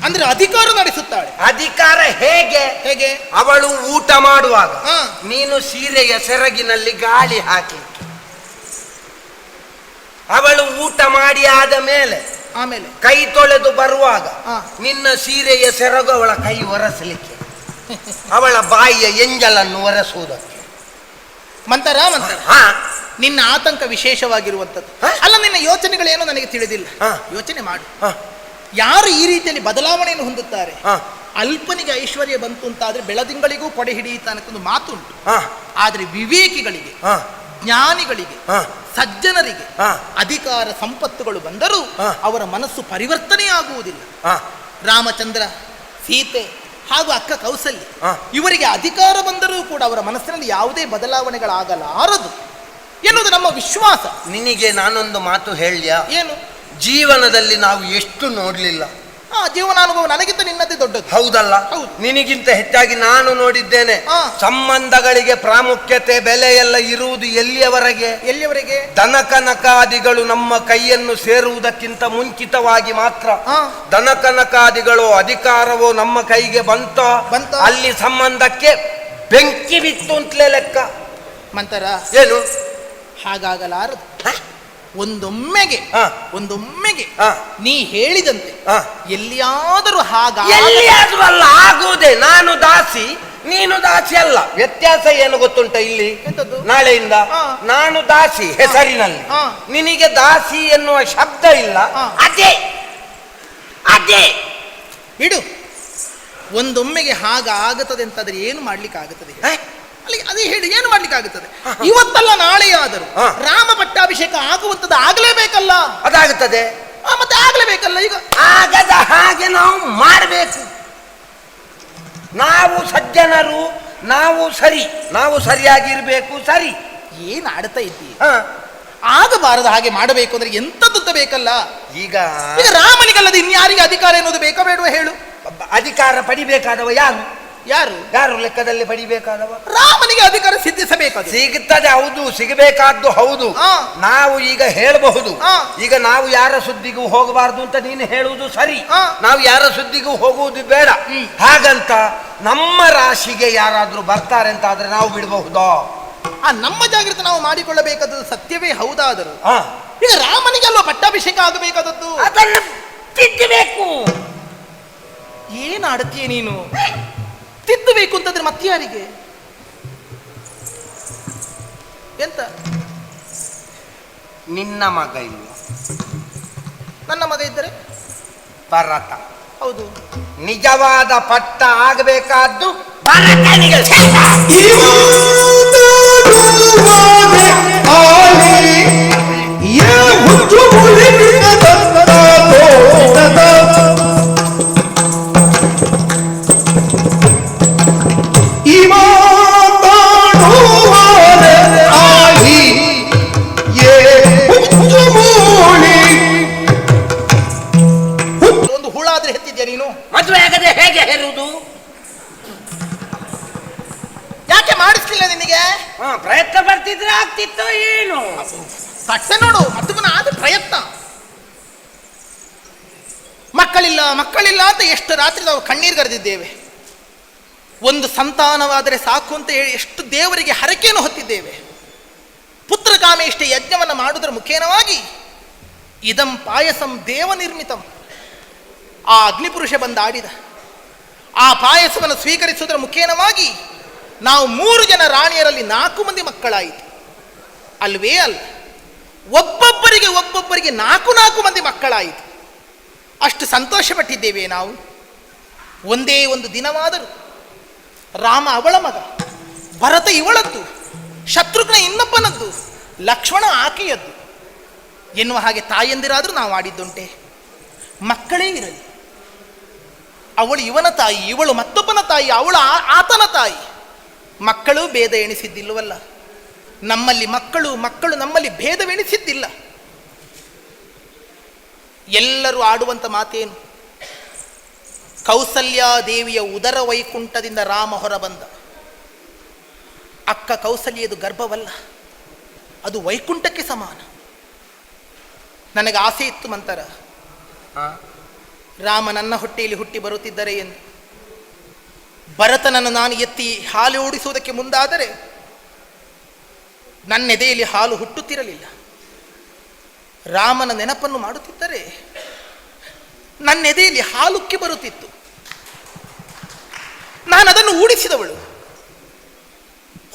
ಅಂದ್ರೆ ಅಧಿಕಾರ ನಡೆಸುತ್ತಾಳೆ. ಅಧಿಕಾರ ಹೇಗೆ? ಹೇಗೆ? ಅವಳು ಊಟ ಮಾಡುವಾಗ ಹಾ. ನೀನು ಸೀರೆಯ ಸೆರಗಿನಲ್ಲಿ ಗಾಳಿ ಹಾಕಿ, ಅವಳು ಊಟ ಮಾಡಿ ಆದ ಮೇಲೆ ಆಮೇಲೆ ಕೈ ತೊಳೆದು ಬರುವಾಗ ಹಾ. ನಿನ್ನ ಸೀರೆಯ ಸೆರಗು ಅವಳ ಕೈ ಒರೆಸಲಿಕ್ಕೆ, ಅವಳ ಬಾಯಿಯ ಎಂಜಲನ್ನು ಒರೆಸುವುದಕ್ಕೆ. ಮಂತರ ಮಂತರ ಹಾ, ನಿನ್ನ ಆತಂಕ ವಿಶೇಷವಾಗಿರುವಂಥದ್ದು. ಹ? ಅಲ್ಲ, ನಿನ್ನ ಯೋಚನೆಗಳೇನೋ ನನಗೆ ತಿಳಿದಿಲ್ಲ. ಹ. ಯೋಚನೆ ಮಾಡು. ಹಾ, ಯಾರು ಈ ರೀತಿಯಲ್ಲಿ ಬದಲಾವಣೆಯನ್ನು ಹೊಂದುತ್ತಾರೆ, ಹಾ, ಅಲ್ಪನಿಗೆ ಐಶ್ವರ್ಯ ಬಂತು ಅಂತಾದ್ರೆ ಬೆಳದಿಂಗಳಿಗೂ ಕೊಡೆ ಹಿಡಿಯುತ್ತಾನಕ್ಕೊಂದು ಮಾತುಂಟು. ಹಾ, ಆದ್ರೆ ವಿವೇಕಿಗಳಿಗೆ, ಹಾ, ಜ್ಞಾನಿಗಳಿಗೆ, ಹಾ, ಸಜ್ಜನರಿಗೆ ಹಾ. ಅಧಿಕಾರ ಸಂಪತ್ತುಗಳು ಬಂದರೂ ಹಾ. ಅವರ ಮನಸ್ಸು ಪರಿವರ್ತನೆಯಾಗುವುದಿಲ್ಲ. ಹಾ, ರಾಮಚಂದ್ರ, ಸೀತೆ ಹಾಗೂ ಅಕ್ಕ ಕೌಸಲ್ಯ ಹಾ. ಇವರಿಗೆ ಅಧಿಕಾರ ಬಂದರೂ ಕೂಡ ಅವರ ಮನಸ್ಸಿನಲ್ಲಿ ಯಾವುದೇ ಬದಲಾವಣೆಗಳಾಗಲಾರದು ಎನ್ನುವುದು ನಮ್ಮ ವಿಶ್ವಾಸ. ನಿನಗೆ ನಾನೊಂದು ಮಾತು ಹೇಳ್ಯಾ? ಏನು? ಜೀವನದಲ್ಲಿ ನಾವು ಎಷ್ಟು ನೋಡ್ಲಿಲ್ಲ. ಜೀವನಾನುಭವ ನನಗಿಂತ ನಿನ್ನದೇ ದೊಡ್ಡದು. ಹೌದಲ್ಲ? ಹೌದು. ನಿನಗಿಂತ ಹೆಚ್ಚಾಗಿ ನಾನು ನೋಡಿದ್ದೇನೆ. ಹಾ. ಸಂಬಂಧಗಳಿಗೆ ಪ್ರಾಮುಖ್ಯತೆ ಬೆಲೆ ಎಲ್ಲ ಇರುವುದು ಎಲ್ಲಿಯವರೆಗೆ? ಎಲ್ಲಿಯವರೆಗೆ? ದನಕನಕಾದಿಗಳು ನಮ್ಮ ಕೈಯನ್ನು ಸೇರುವುದಕ್ಕಿಂತ ಮುಂಚಿತವಾಗಿ ಮಾತ್ರ. ಹಾ. ದನಕನಕಾದಿಗಳು ಅಧಿಕಾರವೋ ನಮ್ಮ ಕೈಗೆ ಬಂತ, ಅಲ್ಲಿ ಸಂಬಂಧಕ್ಕೆ ಬೆಂಕಿ ಬಿತ್ತು ಅಂತಲೇ ಲೆಕ್ಕ. ಮಂತರ ಏನು? ಹಾಗಾಗಲಾರದು. ಹ? ಒಂದೊಮ್ಮೆಗೆ ಹಾ. ಒಂದೊಮ್ಮೆಗೆ ಹಾ. ನೀ ಹೇಳಿದಂತೆ ಹಾ. ಎಲ್ಲಿಯಾದರೂ ಎಲ್ಲಿಯಾದ್ರೂ ಅಲ್ಲ ಆಗುವುದೇ. ನಾನು ದಾಸಿ, ನೀನು ದಾಸಿ ಅಲ್ಲ. ವ್ಯತ್ಯಾಸ ಏನು ಗೊತ್ತುಂಟ ಇಲ್ಲಿ? ಎಂತದ್ದು? ನಾಳೆಯಿಂದ ಹಾ. ನಾನು ದಾಸಿ ಹೆಸರಿನಲ್ಲಿ, ಹಾ. ನಿನಗೆ ದಾಸಿ ಎನ್ನುವ ಶಬ್ದ ಇಲ್ಲ. ಹಾ. ಅದೇ ಅದೇ ಬಿಡು. ಒಂದೊಮ್ಮೆಗೆ ಹಾಗಾಗುತ್ತದೆ ಅಂತಾದ್ರೆ ಏನು ಮಾಡ್ಲಿಕ್ಕೆ ಆಗುತ್ತದೆ? ಹ? ಅಲ್ಲಿ ಅದೇ ಹೇಳಿ, ಏನು ಮಾಡ್ಲಿಕ್ಕೆ ಆಗುತ್ತದೆ? ಇವತ್ತಲ್ಲ ನಾಳೆಯಾದರೂ ಹಾ. ರಾಮ ಪಟ್ಟಾಭಿಷೇಕ ಆಗುವಂಥದ್ದು ಆಗಲೇಬೇಕಲ್ಲ. ಅದಾಗುತ್ತದೆ. ಮತ್ತೆ ಆಗ್ಲೇಬೇಕಲ್ಲ. ಈಗ ಆಗದ ಹಾಗೆ ನಾವು ಮಾಡಬೇಕು. ನಾವು ಸಜ್ಜನರು, ನಾವು ಸರಿಯಾಗಿರ್ಬೇಕು. ಸರಿ, ಏನು ಆಡ್ತಾ ಇದ್ದೀವಿ? ಹ. ಆಗಬಾರದ ಹಾಗೆ ಮಾಡಬೇಕು ಅಂದ್ರೆ ಎಂತದ್ದು ಬೇಕಲ್ಲ. ಈಗ ಈಗ ರಾಮನಿಗಲ್ಲದೆ ಇನ್ಯಾರಿಗೆ ಅಧಿಕಾರ ಎನ್ನುವುದು ಬೇಕಾ ಬೇಡುವ ಹೇಳು? ಅಧಿಕಾರ ಪಡಿಬೇಕಾದವ ಯಾರು? ಯಾರು ಲೆಕ್ಕದಲ್ಲಿ ಪಡಿಬೇಕಾದವ? ರಾಮನಿಗೆ ಅಧಿಕಾರ ಸಿದ್ಧಿಸಬೇಕು. ಸಿಗುತ್ತದೆ, ಹೌದು, ಸಿಗಬೇಕಾದ್ದು ಹೌದು. ಹಾ. ನಾವು ಈಗ ಹೇಳಬಹುದು. ಹಾ. ಈಗ ನಾವು ಯಾರ ಸುದ್ದಿಗೂ ಹೋಗಬಾರ್ದು ಅಂತ ನೀನು ಹೇಳುವುದು ಸರಿ. ಹಾ. ನಾವು ಯಾರ ಸುದ್ದಿಗೂ ಹೋಗುವುದು ಬೇಡ. ಹಾಗಂತ ನಮ್ಮ ರಾಶಿಗೆ ಯಾರಾದ್ರೂ ಬರ್ತಾರೆ ಅಂತ ಆದ್ರೆ ನಾವು ಬಿಡಬಹುದಾ? ನಮ್ಮ ಜಾಗ್ರತೆ ನಾವು ಮಾಡಿಕೊಳ್ಳಬೇಕಾದದ್ದು ಸತ್ಯವೇ ಹೌದಾದರೂ ಹಾ. ಈಗ ರಾಮನಿಗೆ ಅಲ್ವಾ ಪಟ್ಟಾಭಿಷೇಕ ಆಗಬೇಕಾದದ್ದು? ಅದನ್ನು ತಿದ್ದಬೇಕು. ಏನು ಆಡುತ್ತೀಯ ನೀನು? ತಿದ್ದಬೇಕು ಅಂತಂದ್ರೆ ಮತ್ತೆ ಯಾರಿಗೆ? ಎಂತ? ನಿನ್ನ ಮಗ ಇಲ್ಲ, ನನ್ನ ಮಗ ಇದ್ದರೆ ಭರತ. ಹೌದು. ನಿಜವಾದ ಪಟ್ಟ ಆಗಬೇಕಾದ್ದು ಭರತನಿಗೆ. ಒಂದು ಹುಳಾದ್ರೆ ಹೆತ್ತಿದ್ಯಾ ನೀನು? ಮದುವೆ ಆಗದೆ ಹೇಗೆ ಹೇರುವುದು? ಯಾಕೆ ಮಾಡಿಸ್ಲಿಲ್ಲ ನಿನಗೆ? ಪ್ರಯತ್ನ ಬರ್ತಿದ್ರೆ ಆಗ್ತಿತ್ತೋ ಏನು? ಸಟ್ಟೆ ನೋಡು, ಅದನ್ನ ಆದ ಪ್ರಯತ್ನ. ಮಕ್ಕಳಿಲ್ಲ ಅಂತ ಎಷ್ಟು ರಾತ್ರಿ ನಾವು ಕಣ್ಣೀರು ಗರೆದಿದ್ದೇವೆ. ಒಂದು ಸಂತಾನವಾದರೆ ಸಾಕು ಅಂತ ಹೇಳಿ ಎಷ್ಟು ದೇವರಿಗೆ ಹರಕೆಯನ್ನು ಹೊತ್ತಿದ್ದೇವೆ. ಪುತ್ರಕಾಮೇಷ್ಟ ಯಜ್ಞವನ್ನು ಮಾಡುವುದರ ಮುಖೇನವಾಗಿ ಇದಂ ಪಾಯಸಂ ದೇವ ನಿರ್ಮಿತಂ. ಆ ಅಗ್ನಿಪುರುಷ ಬಂದಾಡಿದ ಆ ಪಾಯಸವನ್ನು ಸ್ವೀಕರಿಸುವುದರ ಮುಖೇನವಾಗಿ ನಾವು 3 ಜನ ರಾಣಿಯರಲ್ಲಿ 4 ಮಂದಿ ಮಕ್ಕಳಾಯಿತು. ಅಲ್ವೇ ಅಲ್ಲ, ಒಬ್ಬೊಬ್ಬರಿಗೆ 4 ಮಂದಿ ಮಕ್ಕಳಾಯಿತು. ಅಷ್ಟು ಸಂತೋಷಪಟ್ಟಿದ್ದೇವೆ ನಾವು. ಒಂದೇ ಒಂದು ದಿನವಾದರೂ ರಾಮ ಅವಳ ಮಗ, ಭರತ ಇವಳದ್ದು, ಶತ್ರುಘ್ನ ಇನ್ನೊಬ್ಬನದ್ದು, ಲಕ್ಷ್ಮಣ ಆಕೆಯದ್ದು ಎನ್ನುವ ಹಾಗೆ ತಾಯಂದಿರಾದರೂ ನಾವು ಆಡಿದ್ದುಂಟೆ. ಮಕ್ಕಳೇ ಇರಲಿ, ಅವಳು ಇವನ ತಾಯಿ, ಇವಳು ಮತ್ತೊಬ್ಬನ ತಾಯಿ, ಅವಳು ಆತನ ತಾಯಿ. ಮಕ್ಕಳು ಭೇದ ಎಣಿಸಿದ್ದಿಲ್ಲವಲ್ಲ. ನಮ್ಮಲ್ಲಿ ಮಕ್ಕಳು ನಮ್ಮಲ್ಲಿ ಭೇದವೆಣಿಸಿದ್ದಿಲ್ಲ. ಎಲ್ಲರೂ ಆಡುವಂಥ ಮಾತೇನು? ಕೌಸಲ್ಯಾದೇವಿಯ ಉದರ ವೈಕುಂಠದಿಂದ ರಾಮ ಹೊರಬಂದ. ಅಕ್ಕ ಕೌಸಲ್ಯದು ಗರ್ಭವಲ್ಲ, ಅದು ವೈಕುಂಠಕ್ಕೆ ಸಮಾನ. ನನಗೆ ಆಸೆ ಇತ್ತು ಮಂತರ, ರಾಮ ನನ್ನ ಹೊಟ್ಟೆಯಲ್ಲಿ ಹುಟ್ಟಿ ಬರುತ್ತಿದ್ದರೆ ಎಂದು ಭರತನನ್ನು ನಾನು ಎತ್ತಿ ಹಾಲು ಓಡಿಸುವುದಕ್ಕೆ ಮುಂದಾದರೆ ನನ್ನೆದೆಯಲ್ಲಿ ಹಾಲು ಹುಟ್ಟುತ್ತಿರಲಿಲ್ಲ. ರಾಮನ ನೆನಪನ್ನು ಮಾಡುತ್ತಿದ್ದರೆ ನನ್ನೆದೆಯಲ್ಲಿ ಹಾಲುಕ್ಕಿ ಬರುತ್ತಿತ್ತು. ನಾನು ಅದನ್ನು ಊಡಿಸಿದವಳು.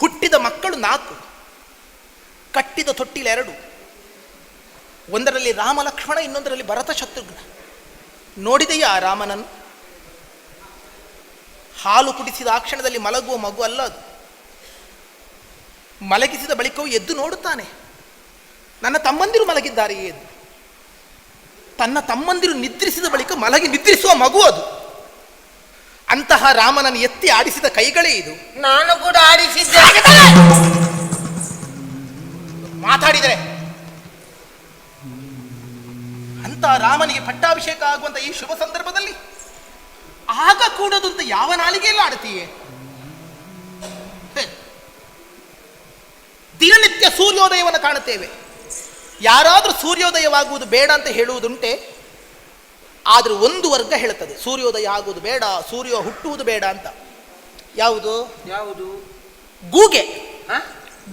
ಹುಟ್ಟಿದ ಮಕ್ಕಳು 4, ಕಟ್ಟಿದ ತೊಟ್ಟಿಲ 2. ಒಂದರಲ್ಲಿ ರಾಮ ಲಕ್ಷ್ಮಣ, ಇನ್ನೊಂದರಲ್ಲಿ ಭರತ ಶತ್ರುಘ್ನ. ನೋಡಿದೆಯಾ ಆ ರಾಮನನ್ನು? ಹಾಲು ಕುಡಿಸಿದ ಆ ಕ್ಷಣದಲ್ಲಿ ಮಲಗುವ ಮಗು ಅಲ್ಲ ಅದು. ಮಲಗಿಸಿದ ಬಳಿಕವೂ ಎದ್ದು ನೋಡುತ್ತಾನೆ, ನನ್ನ ತಮ್ಮಂದಿರು ಮಲಗಿದ್ದಾರೆಯೇ ಎಂದು. ತನ್ನ ತಮ್ಮಂದಿರು ನಿದ್ರಿಸಿದ ಬಳಿಕ ಮಲಗಿ ನಿದ್ರಿಸುವ ಮಗು ಅದು. ಅಂತಹ ರಾಮನನ್ನು ಎತ್ತಿ ಆಡಿಸಿದ ಕೈಗಳೇ ಇದು. ನಾನು ಕೂಡ ಆಡಿಸಿದ್ದೆ. ಮಾತಾಡಿದರೆ ಅಂತಹ ರಾಮನಿಗೆ ಪಟ್ಟಾಭಿಷೇಕ ಆಗುವಂತ ಈ ಶುಭ ಸಂದರ್ಭದಲ್ಲಿ ಆಗ ಕೂಡದು ಅಂತ ಯಾವ ನಾಲಿಗೆಯಲ್ಲಿ ಆಡ್ತೀಯೇ? ದಿನನಿತ್ಯ ಸೂರ್ಯೋದಯವನ್ನು ಕಾಣುತ್ತೇವೆ. ಯಾರಾದರೂ ಸೂರ್ಯೋದಯವಾಗುವುದು ಬೇಡ ಅಂತ ಹೇಳುವುದುಂಟೆ. ಆದರೂ ಒಂದು ವರ್ಗ ಹೇಳುತ್ತದೆ ಸೂರ್ಯೋದಯ ಆಗುವುದು ಬೇಡ, ಸೂರ್ಯ ಹುಟ್ಟುವುದು ಬೇಡ ಅಂತ. ಯಾವುದು ಯಾವುದು? ಗೂಗೆ.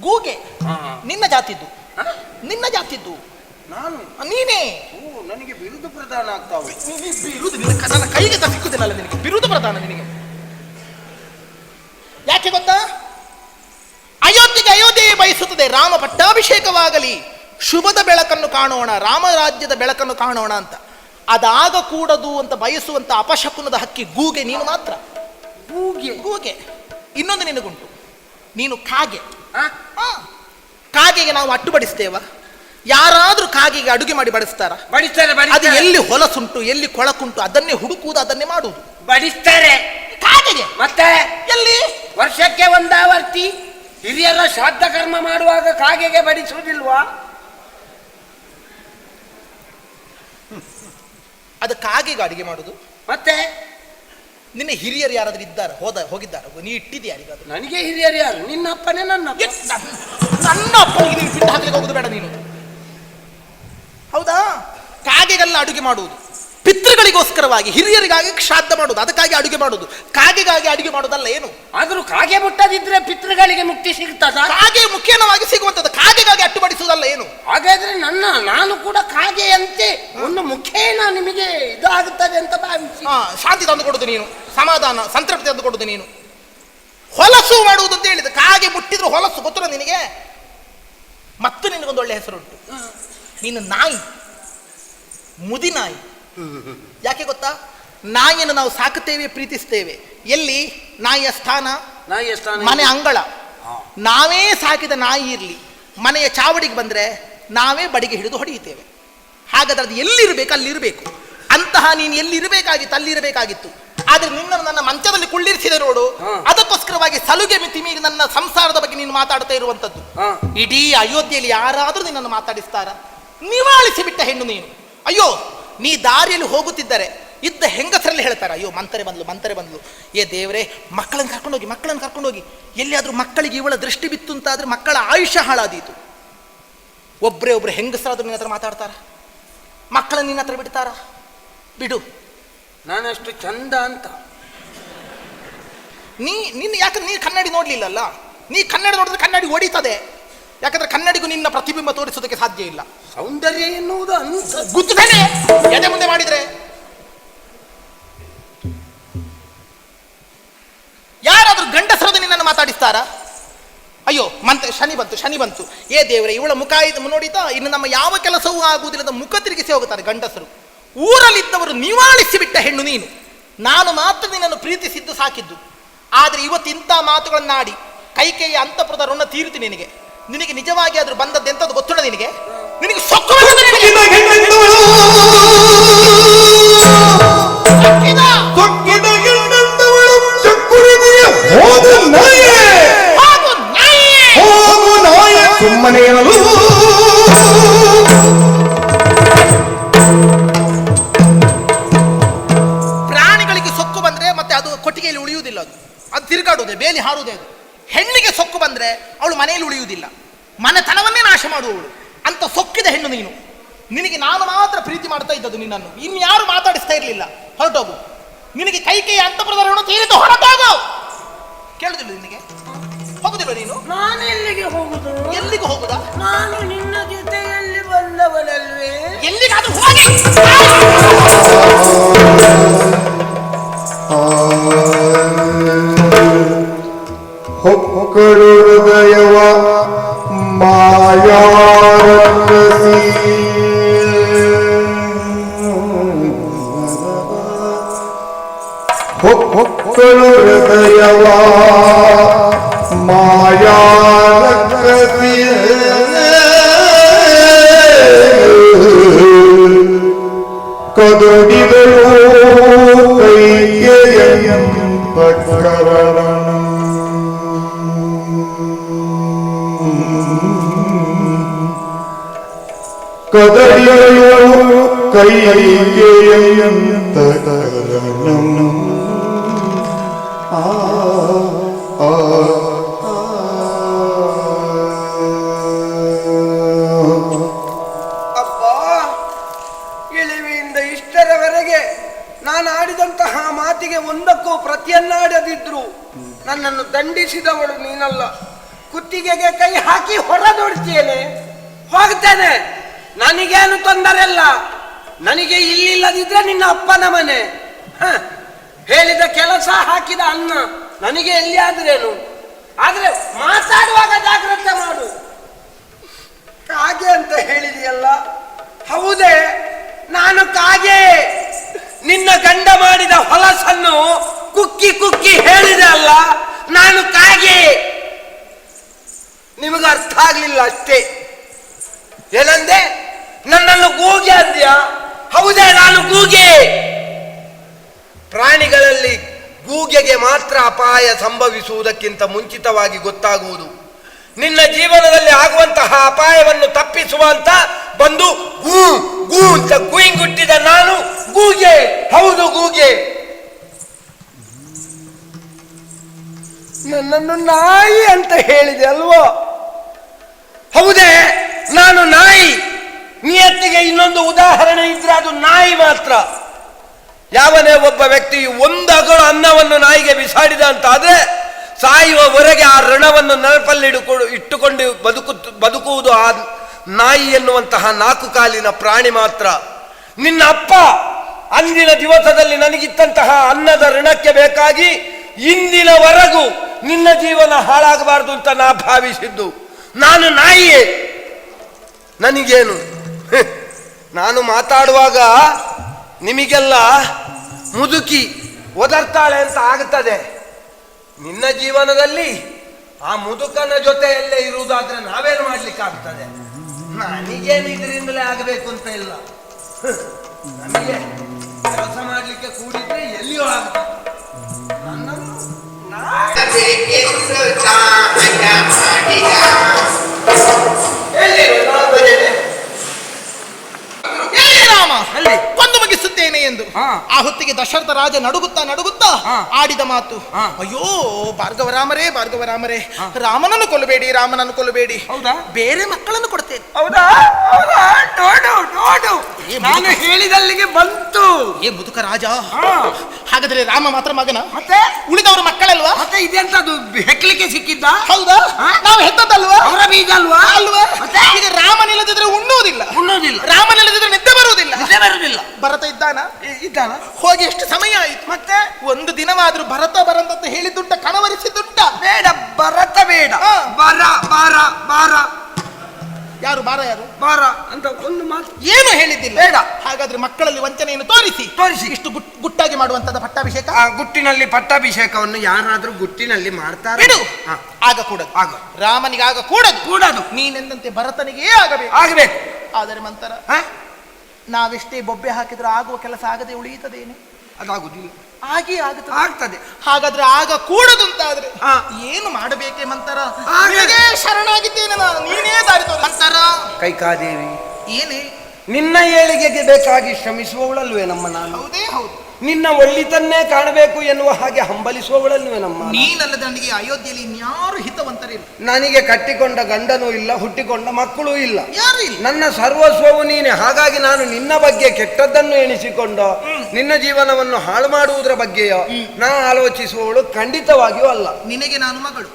ಗೂಗೆ ನಿನ್ನ ಜಾತಿದ್ದು. ನಿನ್ನ ಜಾತಿದ್ದು ನಾನು. ನೀನೇ. ನನಗೆ ಬಿರುದು ಪ್ರದಾನ ಆಗ್ತಾವೆ. ಬಿರುದು ನನ್ನ ಕೈಗೆ ಸಿಕ್ಕುದಿಲ್ಲ ನಿನಗೆ ಬಿರುದು ಪ್ರದಾನ ನಿನಗೆ. ಯಾಕೆ ಗೊತ್ತಾ? ಅಯೋಧ್ಯೆಗೆ ಅಯೋಧ್ಯೆ ಬಯಸುತ್ತದೆ ರಾಮ ಪಟ್ಟಾಭಿಷೇಕವಾಗಲಿ, ಶುಭದ ಬೆಳಕನ್ನು ಕಾಣೋಣ, ರಾಮರಾಜ್ಯದ ಬೆಳಕನ್ನು ಕಾಣೋಣ ಅಂತ. ಅದಾಗ ಕೂಡದು ಅಂತ ಬಯಸುವಂತ ಅಪಶಕುನದ ಹಕ್ಕಿ ಗೂಗೆ ನೀನು ಮಾತ್ರ. ಗೂಗೆ. ಗೂಗೆ. ಇನ್ನೊಂದು ನಿನಗುಂಟು, ನೀನು ಕಾಗೆ. ಕಾಗೆಗೆ ನಾವು ಅಟ್ಟು ಬಡಿಸ್ತೇವ? ಯಾರಾದ್ರೂ ಕಾಗೆಗೆ ಅಡುಗೆ ಮಾಡಿ ಬಡಿಸ್ತಾರ? ಬಡಿಸ್ತಾರೆ. ಅದು ಎಲ್ಲಿ ಹೊಲಸುಂಟು, ಎಲ್ಲಿ ಕೊಳಕುಂಟು ಅದನ್ನೇ ಹುಡುಕುವುದು, ಅದನ್ನೇ ಮಾಡುವುದು. ಬಡಿಸ್ತಾರೆ ಕಾಗೆಗೆ. ಮತ್ತೆ ಎಲ್ಲಿ? ವರ್ಷಕ್ಕೆ ಒಂದಾವರ್ತಿ ಹಿರಿಯರ ಶ್ರಾದ್ದ ಕರ್ಮ ಮಾಡುವಾಗ ಕಾಗೆಗೆ ಬಡಿಸುವುದಿಲ್ವಾ? ಅದು ಕಾಗೆಗೆ ಅಡಿಗೆ ಮಾಡುದು. ಮತ್ತೆ ನಿನ್ನ ಹಿರಿಯರು ಯಾರಾದ್ರೂ ಇದ್ದಾರ? ಹೋಗಿದ್ದಾರ? ನೀ ಇಟ್ಟಿದ್ದೆ ಯಾರಿಗಾದ್ರು? ನನಗೆ ಹಿರಿಯರು ಯಾರು? ನಿನ್ನ ಅಪ್ಪನೇ ನನ್ನ ಅಪ್ಪ. ನನ್ನ ಅಪ್ಪನಿಗೆ ನೀನು ಬಿಟ್ಟು ಹಾಕ್ಲಿಕ್ಕೆ ಹೋಗುದು ಬೇಡ ನೀನು. ಹೌದಾ? ಕಾಗೆಗೆಲ್ಲ ಅಡುಗೆ ಮಾಡುವುದು ಪಿತೃಗಳಿಗೋಸ್ಕರವಾಗಿ, ಹಿರಿಯರಿಗಾಗಿ ಶ್ರಾದ್ದ ಮಾಡುವುದು, ಅದಕ್ಕಾಗಿ ಅಡುಗೆ ಮಾಡುವುದು. ಕಾಗೆಗಾಗಿ ಅಡುಗೆ ಮಾಡುವುದಲ್ಲ. ಏನು ಆದ್ರೂ ಕಾಗೆ ಮುಟ್ಟದಿದ್ರೆ ಪಿತೃಗಳಿಗೆ ಮುಕ್ತಿ ಸಿಗ್ತದ? ಕಾಗೆ ಮುಖ್ಯವಾಗಿ ಸಿಗುವಂತದ್ದು, ಕಾಗೆಗಾಗಿ ಅಟ್ಟು ಬಡಿಸುವುದಲ್ಲ. ಏನು ಹಾಗಾದ್ರೆ ನಾನು ಕೂಡ ಕಾಗೆಯಂತೆ ಒಂದು ಮುಖೇನ ನಿಮಗೆ ಇದಾಗುತ್ತದೆ ಅಂತ ಭಾವಿಸಿ ಶಾಂತಿ ತಂದು ಕೊಡುದು ನೀನು, ಸಮಾಧಾನ ಸಂತೃಪ್ತಿ ತಂದು ಕೊಡುದು ನೀನು. ಹೊಲಸು ಮಾಡುವುದು ಅಂತ ಹೇಳಿದ. ಕಾಗೆ ಮುಟ್ಟಿದ್ರು ಹೊಲಸು ಗೊತ್ತಿಲ್ಲ ನಿನಗೆ? ಮತ್ತು ನಿನಗೊಂದು ಒಳ್ಳೆ ಹೆಸರುಂಟು, ನೀನು ನಾಯಿ, ಮುದಿ ನಾಯಿ. ಯಾಕೆ ಗೊತ್ತಾ? ನಾಯಿಯನ್ನು ನಾವು ಸಾಕುತ್ತೇವೆ, ಪ್ರೀತಿಸ್ತೇವೆ. ಎಲ್ಲಿ ನಾಯಿಯ ಸ್ಥಾನ? ಮನೆ ಅಂಗಳ. ನಾವೇ ಸಾಕಿದ ನಾಯಿ ಇರಲಿ, ಮನೆಯ ಚಾವಡಿಗೆ ಬಂದರೆ ನಾವೇ ಬಡಿಗೆ ಹಿಡಿದು ಹೊಡೆಯುತ್ತೇವೆ. ಹಾಗಾದ್ರೆ ಅದು ಎಲ್ಲಿರಬೇಕು ಅಲ್ಲಿರಬೇಕು. ಅಂತಹ ನೀನು ಎಲ್ಲಿರಬೇಕಾಗಿತ್ತು ಅಲ್ಲಿರಬೇಕಾಗಿತ್ತು. ಆದ್ರೆ ನಿನ್ನನ್ನು ನನ್ನ ಮಂಚದಲ್ಲಿ ಕುಳ್ಳಿರಿಸಿದೆ ನೋಡು, ಅದಕ್ಕೋಸ್ಕರವಾಗಿ ಸಲುಗೆ ಮಿತಿ ಮೀರಿ ನನ್ನ ಸಂಸಾರದ ಬಗ್ಗೆ ನೀನು ಮಾತಾಡ್ತಾ ಇರುವಂತದ್ದು. ಇಡೀ ಅಯೋಧ್ಯೆಯಲ್ಲಿ ಯಾರಾದರೂ ನಿನ್ನನ್ನು ಮಾತಾಡಿಸ್ತಾರ? ನಿವಾಳಿಸಿ ಬಿಟ್ಟ ಹೆಣ್ಣು ನೀನು. ಅಯ್ಯೋ, ನೀ ದಾರಿಯಲ್ಲಿ ಹೋಗುತ್ತಿದ್ದರೆ ಇದ್ದ ಹೆಂಗಸರಲ್ಲಿ ಹೇಳ್ತಾರೆ, ಅಯ್ಯೋ ಮಂತರೆ ಬಂದ್ಲು, ಏ ದೇವರೇ, ಮಕ್ಕಳನ್ನು ಕರ್ಕೊಂಡೋಗಿ. ಎಲ್ಲಿಯಾದ್ರೂ ಮಕ್ಕಳಿಗೆ ಇವಳ ದೃಷ್ಟಿ ಬಿತ್ತು ಅಂತಾದ್ರೆ ಮಕ್ಕಳ ಆಯುಷ್ಯ ಹಾಳಾದೀತು. ಒಬ್ಬರೇ ಹೆಂಗಸರಾದ್ರೂ ನಿನ್ನ ಹತ್ರ ಮಾತಾಡ್ತಾರ? ಮಕ್ಕಳನ್ನ ನಿನ್ನ ಹತ್ರ ಬಿಡ್ತಾರ? ಬಿಡು. ನಾನಷ್ಟು ಚಂದ ಅಂತ ನಿನ್ನ ಯಾಕಂದ್ರೆ ನೀನು ಕನ್ನಡಿ ನೋಡ್ಲಿಲ್ಲಲ್ಲ. ನೀ ಕನ್ನಡ ನೋಡಿದ್ರೆ ಕನ್ನಡಿ ಹೊಡಿತದೆ. ಯಾಕಂದ್ರೆ ಕನ್ನಡಿಗೂ ನಿನ್ನ ಪ್ರತಿಬಿಂಬ ತೋರಿಸೋದಕ್ಕೆ ಸಾಧ್ಯ ಇಲ್ಲ. ಸೌಂದರ್ಯ ಎನ್ನುವುದು ಗುದ್ದುತ್ತಾನೆ ಎದೆ ಮುಂದೆ ಮಾಡಿದ್ರೆ. ಯಾರಾದ್ರೂ ಗಂಡಸರದು ನಿನ್ನನ್ನು ಮಾತಾಡಿಸ್ತಾರ? ಅಯ್ಯೋ ಶನಿ ಬಂತು, ಏ ದೇವರೇ, ಇವಳ ಮುಖ ನೋಡಿತಾ ಇನ್ನು ನಮ್ಮ ಯಾವ ಕೆಲಸವೂ ಆಗುವುದಿಲ್ಲದ ಮುಖ ತಿರುಗಿಸಿ ಹೋಗುತ್ತಾರೆ ಗಂಡಸರು. ಊರಲ್ಲಿದ್ದವರು ನಿವಾಳಿಸಿ ಬಿಟ್ಟ ಹೆಣ್ಣು ನೀನು. ನಾನು ಮಾತ್ರ ನಿನ್ನನ್ನು ಪ್ರೀತಿಸಿದ್ದು ಸಾಕಿದ್ದು. ಆದ್ರೆ ಇವತ್ತಿಂಥ ಮಾತುಗಳನ್ನಾಡಿ ಕೈಕೇಯಿಯ ಅಂತಃಪುರದ ಋಣ ತೀರುತ್ತಿ ನಿನಗೆ. ನಿನಗೆ ನಿಜವಾಗಿ ಆದ್ರೂ ಬಂದದ್ದು ಎಂತದ್ದು ಗೊತ್ತುಂಟ ನಿನಗೆ? ನಿನಗೆ ಸೊಕ್ಕು ಸುಮ್ಮನೆ ಪ್ರಾಣಿಗಳಿಗೆ ಸೊಕ್ಕು ಬಂದ್ರೆ ಮತ್ತೆ ಅದು ಕೊಟ್ಟಿಗೆಯಲ್ಲಿ ಉಳಿಯುವುದಿಲ್ಲ. ಅದು ತಿರುಗಾಡುವುದೇ, ಬೇಲಿ ಹಾರುವುದೇ. ಅದು ಹೆಣ್ಣಿಗೆ ಸೊಕ್ಕು ಬಂದ್ರೆ ಅವಳು ಮನೆಯಲ್ಲಿ ಉಳಿಯುವುದಿಲ್ಲ, ಮನೆತನವನ್ನೇ ನಾಶ ಮಾಡುವವಳು. ಅಂತ ಸೊಕ್ಕಿದ ಹೆಣ್ಣು ನೀನು. ನಿನಗೆ ನಾನು ಮಾತ್ರ ಪ್ರೀತಿ ಮಾಡ್ತಾ ಇದ್ದದ್ದು ನಿನ್ನನ್ನು, ಇನ್ಯಾರು ಮಾತಾಡಿಸ್ತಾ ಇರ್ಲಿಲ್ಲ. ಹೊರಟೋಗು. ನಿನಗೆ ಕೈಕೇಯ ಅಂತಃಪ್ರಧಾನ ಸೇರಿದ್ದು ಹೊರಟೋಗು. ಕೇಳುದಿಲ್ಲ ನಿನಗೆ? ಹೋಗುದಿಲ್ಲ ನೀನು? ನಾನು ಎಲ್ಲಿಗೆ ಹೋಗುದು? ಎಲ್ಲಿಗೂ ಹೋಗುದಾ? ನಾನು ನಿನ್ನ ಜೊತೆಯಲ್ಲಿ ಬಂದವನಲ್ವೇ? ಎಲ್ಲಿಗಾದ್ರೂ ಹೋಗಿ. ಹೊಕ್ಕಳು ಹೃದಯವ ಮಾಯಾರಸಿ ಹೊಕ್ಕಳು ಹೃದಯವ ಮಾಯಾರಸಿ ಕದಡಿದಳು ಕೈಗೆಯಂತ ಕರಣ ಕದಡಿದಳು ಕೈಗೆಯಂತ ಕರಣ ಅಪ್ಪ, ಇಳಿವಿಯಿಂದ ಇಷ್ಟರವರೆಗೆ ನಾನು ಆಡಿದಂತಹ ಮಾತಿಗೆ ಒಂದಕ್ಕೂ ಪ್ರತಿಯನ್ನಾಡದಿದ್ರು ನನ್ನನ್ನು ದಂಡಿಸಿದವಳು ನೀನಲ್ಲ. ಕುತ್ತಿಗೆಗೆ ಕೈ ಹಾಕಿ ಹೊರದೊಡ್ತೇನೆ, ಹೋಗ್ತೇನೆ, ನನಗೇನು ತೊಂದರೆ ಇಲ್ಲ. ನನಗೆ ಇಲ್ಲಿಲ್ಲದಿದ್ರೆ ನಿನ್ನ ಅಪ್ಪನ ಮನೆ, ಹೇಳಿದ ಕೆಲಸ, ಹಾಕಿದ ಅನ್ನ ನನಗೆ ಎಲ್ಲಿ ಆದ್ರೇನು. ಆದ್ರೆ ಮಾತಾಡುವಾಗ ಜಾಗ್ರತೆ ಮಾಡು. ಕಾಗೆ ಅಂತ ಹೇಳಿದೆಯಲ್ಲ, ಹೌದೇ, ನಾನು ಕಾಗೆ. ನಿನ್ನ ಗಂಡ ಮಾಡಿದ ಹೊಲಸನ್ನು ಕುಕ್ಕಿ ಕುಕ್ಕಿ ಹೇಳಿದೆ ಅಲ್ಲ, ನಾನು ಕಾಗೆ. ನಿಮಗೆ ಅರ್ಥ ಆಗ್ಲಿಲ್ಲ ಅಷ್ಟೇ. ಏನಂದೆ? ನನ್ನನ್ನು ಗೂಗೆ ಅಂದ್ಯಾ? ಹೌದೇ, ನಾನು ಗೂಗೆ. ಪ್ರಾಣಿಗಳಲ್ಲಿ ಗೂಗೆಗೆ ಮಾತ್ರ ಅಪಾಯ ಸಂಭವಿಸುವುದಕ್ಕಿಂತ ಮುಂಚಿತವಾಗಿ ಗೊತ್ತಾಗುವುದು. ನಿನ್ನ ಜೀವನದಲ್ಲಿ ಆಗುವಂತಹ ಅಪಾಯವನ್ನು ತಪ್ಪಿಸುವಂತ ಬಂದು ಗೂ ಗೂ ಅಂತ ಗುಯಿಂಗುಟ್ಟಿದ ನಾನು ಗೂಗೆ. ಹೌದು, ಗೂಗೆ. ನನ್ನನ್ನು ನಾಯಿ ಅಂತ ಹೇಳಿದೆ ಅಲ್ವೋ? ಹೌದೇ, ನಾನು ನಾಯಿ. ನಿಯತ್ತಿಗೆ ಇನ್ನೊಂದು ಉದಾಹರಣೆ ಇದ್ರೆ ಅದು ನಾಯಿ ಮಾತ್ರ. ಯಾವನೇ ಒಬ್ಬ ವ್ಯಕ್ತಿಯು ಒಂದು ಅಗಳು ಅನ್ನವನ್ನು ನಾಯಿಗೆ ಬಿಸಾಡಿದ ಅಂತ ಆದ್ರೆ ಸಾಯುವವರೆಗೆ ಆ ಋಣವನ್ನು ನೆನಪಲ್ಲಿ ಇಟ್ಟುಕೊಂಡು ಬದುಕುವುದು ಆ ನಾಯಿ ಎನ್ನುವಂತಹ 4 ಕಾಲಿನ ಪ್ರಾಣಿ ಮಾತ್ರ. ನಿನ್ನ ಅಪ್ಪ ಅಂದಿನ ದಿವಸದಲ್ಲಿ ನನಗಿತ್ತಂತಹ ಅನ್ನದ ಋಣಕ್ಕೆ ಬೇಕಾಗಿ ಇಂದಿನವರೆಗೂ ನಿನ್ನ ಜೀವನ ಹಾಳಾಗಬಾರದು ಅಂತ ನಾ ಭಾವಿಸಿದ್ದು. ನಾನು ನಾಯಿಯೇ, ನನಗೇನು? ನಾನು ಮಾತಾಡುವಾಗ ನಿಮಗೆಲ್ಲ ಮುದುಕಿ ಒದರ್ತಾಳೆ ಅಂತ ಆಗುತ್ತದೆ. ನಿನ್ನ ಜೀವನದಲ್ಲಿ ಆ ಮುದುಕನ ಜೊತೆಯಲ್ಲೇ ಇರುವುದಾದ್ರೆ ನಾವೇನು ಮಾಡ್ಲಿಕ್ಕಾಗ್ತದೆ? ನನಗೇನು ಇದರಿಂದಲೇ ಆಗಬೇಕು ಅಂತ ಇಲ್ಲ. ನನಗೆ ಕೆಲಸ ಮಾಡ್ಲಿಕ್ಕೆ ಕೂಡಿದ್ರೆ ಎಲ್ಲಿಯೂ ಆಗುತ್ತೆ. ಕೊಂದು ಮುಗಿಸುತ್ತೇನೆ ಎಂದು ಆ ಹೊತ್ತಿಗೆ ದಶರಥ ರಾಜ ನಡುಗುತ್ತಾ ನಡುಗುತ್ತಾ ಆಡಿದ ಮಾತು, ಅಯ್ಯೋ ಭಾರ್ಗವರಾಮರೇ, ಭಾರ್ಗವರಾಮರೇ, ರಾಮನನ್ನು ಕೊಲ್ಲಬೇಡಿ, ರಾಮನನ್ನು ಕೊಲ್ಲಬೇಡಿ, ಬೇರೆ ಮಕ್ಕಳನ್ನು ಕೊಡ್ತೇನೆ. ಹೌದಾ? ನೋಡು ನೋಡು, ನಾನು ಹೇಳಿದಲ್ಲಿಗೆ ಬಂತು. ಏ ಮುದುಕ ರಾಜ, ಹಾಗಾದ್ರೆ ರಾಮ ಮಾತ್ರ ಮಗನ? ಮತ್ತೆ ಉಳಿದವರು ಮಕ್ಕಳಲ್ವಾ? ಮತ್ತೆ ಇದೆಂತದು ಹೆಕ್ಲಿಕ್ಕೆ ಸಿಕ್ಕಿದ್ದ? ಹೌದಾ? ನಾವು ಹೆತ್ತದಲ್ವಾ? ಅವರ ಬೀಜ ಅಲ್ವಾ? ಅಲ್ವಾ? ಈಗ ರಾಮನಿಲ್ಲದಿದ್ರೆ ಉಣ್ಣುವುದಿಲ್ಲ, ರಾಮನಿಲ್ಲದಿದ್ರೆ ನಿದ್ದೆ ಬರುವುದಿಲ್ಲ. ಭರತ ಇದ್ದಾನ? ಇದ್ದಾನ. ಹೋಗಿ ಎಷ್ಟು ಸಮಯ ಆಯ್ತು? ಮತ್ತೆ ಒಂದು ದಿನವಾದ್ರೂ ಭರತ ಬರಂತ ಹೇಳಿದ್ದುಂಟ, ಕಣವರಿಸಿದ್ದುಂಟ? ಬೇಡ, ಭರತ ಬೇಡ, ಬಾರ ಬಾರ ಬಾರ. ಯಾರು ಬಾರ? ಯಾರು ಬಾರ ಅಂತ ಒಂದು ಮಾತು ಏನು ಹೇಳಿದ್ದಿಲ್ಲ. ಬೇಡ. ಹಾಗಾದ್ರೆ ಮಕ್ಕಳಲ್ಲಿ ವಂಚನೆಯನ್ನು ತೋರಿಸಿ ಇಷ್ಟು ಗುಟ್ಟಾಗಿ ಮಾಡುವಂತದ ಪಟ್ಟಾಭಿಷೇಕ? ಗುಟ್ಟಿನಲ್ಲಿ ಪಟ್ಟಾಭಿಷೇಕವನ್ನು ಯಾರಾದ್ರೂ ಗುಟ್ಟಿನಲ್ಲಿ ಮಾಡ್ತಾರೆ. ಬಿಡು, ಆಗ ಕೂಡದು. ಆಗ ರಾಮನಿಗೆ ಆಗ ಕೂಡದು. ನೀನೆಂದಂತೆ ಭರತನಿಗೇ ಆಗಬೇಕು. ಆದರೆ ಮಂತರ ನಾವೆಷ್ಟೇ ಬೊಬ್ಬೆ ಹಾಕಿದ್ರು ಆಗುವ ಕೆಲಸ ಆಗದೆ ಉಳಿಯುತ್ತದೇನೆ? ಅದಾಗುದಿಲ್ಲ. ಆಗ್ತದೆ. ಹಾಗಾದ್ರೆ ಆಗ ಕೂಡದು ಅಂತಾದ್ರೆ ಏನು ಮಾಡಬೇಕೆ ಮಂತರ? ಶರಣಾಗಿದ್ದೇನೆ ನಾನು, ನೀನೇ ದಾರಿ ತೋರಿಸು ಮಂತರ. ಕೈಕಾದೇವಿ, ಏನೇ ನಿನ್ನ ಏಳಿಗೆಗೆ ಬೇಕಾಗಿ ಶ್ರಮಿಸುವವಳಲ್ವೇ ನಮ್ಮ ನಾನು? ಹೌದೇ ಹೌದು. ನಿನ್ನ ಒಳ್ಳಿತನ್ನೇ ಕಾಣಬೇಕು ಎನ್ನುವ ಹಾಗೆ ಹಂಬಲಿಸುವವಳಲ್ವೇ ನಮ್ಮ. ನೀನಲ್ಲದೆ ನನಗೆ ಅಯೋಧ್ಯೆಯಲ್ಲಿ ಇನ್ಯಾರು ಹಿತವಂತರಿಲ್ಲ. ನನಗೆ ಕಟ್ಟಿಕೊಂಡ ಗಂಡನೂ ಇಲ್ಲ, ಹುಟ್ಟಿಕೊಂಡ ಮಕ್ಕಳೂ ಇಲ್ಲ, ಯಾರು ಇಲ್ಲ. ನನ್ನ ಸರ್ವಸ್ವವು ನೀನೆ. ಹಾಗಾಗಿ ನಾನು ನಿನ್ನ ಬಗ್ಗೆ ಕೆಟ್ಟದ್ದನ್ನು ಎಣಿಸಿಕೊಂಡು ನಿನ್ನ ಜೀವನವನ್ನು ಹಾಳು ಮಾಡುವುದರ ಬಗ್ಗೆಯೋ ನಾ ಆಲೋಚಿಸುವವಳು ಖಂಡಿತವಾಗಿಯೂ ಅಲ್ಲ. ನಿನಗೆ ನಾನು ಮಗಳು,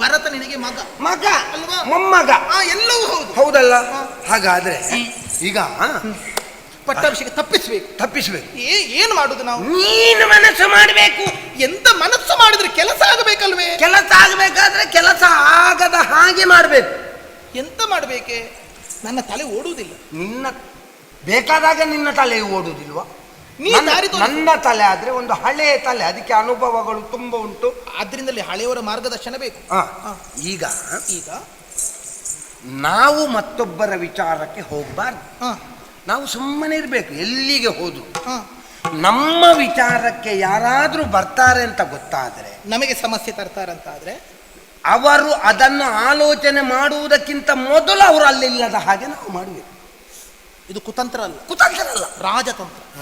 ಭರತ ನಿನಗೆ ಮಗ, ಮಗ ಅಲ್ವಾ? ಮೊಮ್ಮಗ, ಎಲ್ಲವೂ ಹೌದು. ಹೌದಲ್ಲ? ಹಾಗಾದ್ರೆ ಈಗ ಪಟ್ಟಾಭಿಷೇಕ ತಪ್ಪಿಸ್ಬೇಕು. ಏನು ಮಾಡುದು ನಾವು? ನೀನು ಮನಸ್ಸು ಮಾಡಬೇಕು. ಎಂತ ಮನಸ್ಸು ಮಾಡಿದ್ರೆ ಕೆಲಸ ಆಗಬೇಕಲ್ವೇ? ಕೆಲಸ ಆಗಬೇಕಾದ್ರೆ ಕೆಲಸ ಆಗದ ಹಾಗೆ ಮಾಡಬೇಕು. ಎಂತ ಮಾಡಬೇಕೆ? ನನ್ನ ತಲೆ ಓಡುವುದಿಲ್ಲ. ನಿನ್ನ ಬೇಕಾದಾಗ ನಿನ್ನ ತಲೆ ಓಡುವುದಿಲ್ವಾ? ನನ್ನ ತಲೆ ಆದ್ರೆ ಒಂದು ಹಳೆಯ ತಲೆ, ಅದಕ್ಕೆ ಅನುಭವಗಳು ತುಂಬಾ ಉಂಟು. ಆದ್ರಿಂದಲೇ ಹಳೆಯವರ ಮಾರ್ಗದರ್ಶನ ಬೇಕು. ಈಗ ನಾವು ಮತ್ತೊಬ್ಬರ ವಿಚಾರಕ್ಕೆ ಹೋಗಬಾರ್ದು. ನಾವು ಸುಮ್ಮನೆ ಇರಬೇಕು. ಎಲ್ಲಿಗೆ ಹೋದ್ರು ನಮ್ಮ ವಿಚಾರಕ್ಕೆ ಯಾರಾದ್ರೂ ಬರ್ತಾರೆ ಅಂತ ಗೊತ್ತಾದ್ರೆ, ನಮಗೆ ಸಮಸ್ಯೆ ತರ್ತಾರಂತಾದ್ರೆ, ಅವರು ಅದನ್ನು ಆಲೋಚನೆ ಮಾಡುವುದಕ್ಕಿಂತ ಮೊದಲು ಅವರು ಅಲ್ಲಿಲ್ಲದ ಹಾಗೆ ನಾವು ಮಾಡಬೇಕು. ಇದು ಕುತಂತ್ರ ಅಲ್ಲ,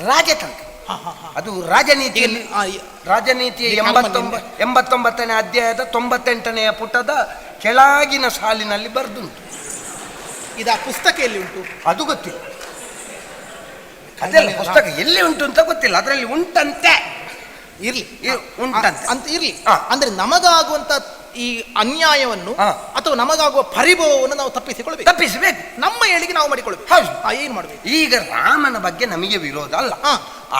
ರಾಜತಂತ್ರ. ಅದು ರಾಜನೀತಿಯಲ್ಲಿ, ರಾಜನೀತಿಯ 89ನೇ ಅಧ್ಯಾಯದ 98ನೇ ಪುಟದ ಕೆಳಗಿನ ಸಾಲಿನಲ್ಲಿ ಬರೆದುಂಟು. ಇದು ಆ ಪುಸ್ತಕ ಎಲ್ಲಿ ಉಂಟು ಅದು ಗೊತ್ತಿಲ್ಲ. ಅದೆಲ್ಲ ಪುಸ್ತಕ ಎಲ್ಲಿ ಉಂಟು ಅಂತ ಗೊತ್ತಿಲ್ಲ. ಅದರಲ್ಲಿ ಉಂಟಂತೆ, ಇರ್ಲಿ. ಅಂದ್ರೆ ನಮಗಾಗುವಂತ ಈ ಅನ್ಯಾಯವನ್ನು ಅಥವಾ ನಮಗಾಗುವ ಪರಿಭವವನ್ನು ನಾವು ತಪ್ಪಿಸಬೇಕು. ನಮ್ಮ ಏಳಿಗೆ ನಾವು ಮಾಡಿಕೊಳ್ಬೇಕು. ಏನ್ ಮಾಡ್ಬೇಕು? ಈಗ ರಾಮನ ಬಗ್ಗೆ ನಮಗೆ ವಿರೋಧ ಅಲ್ಲ,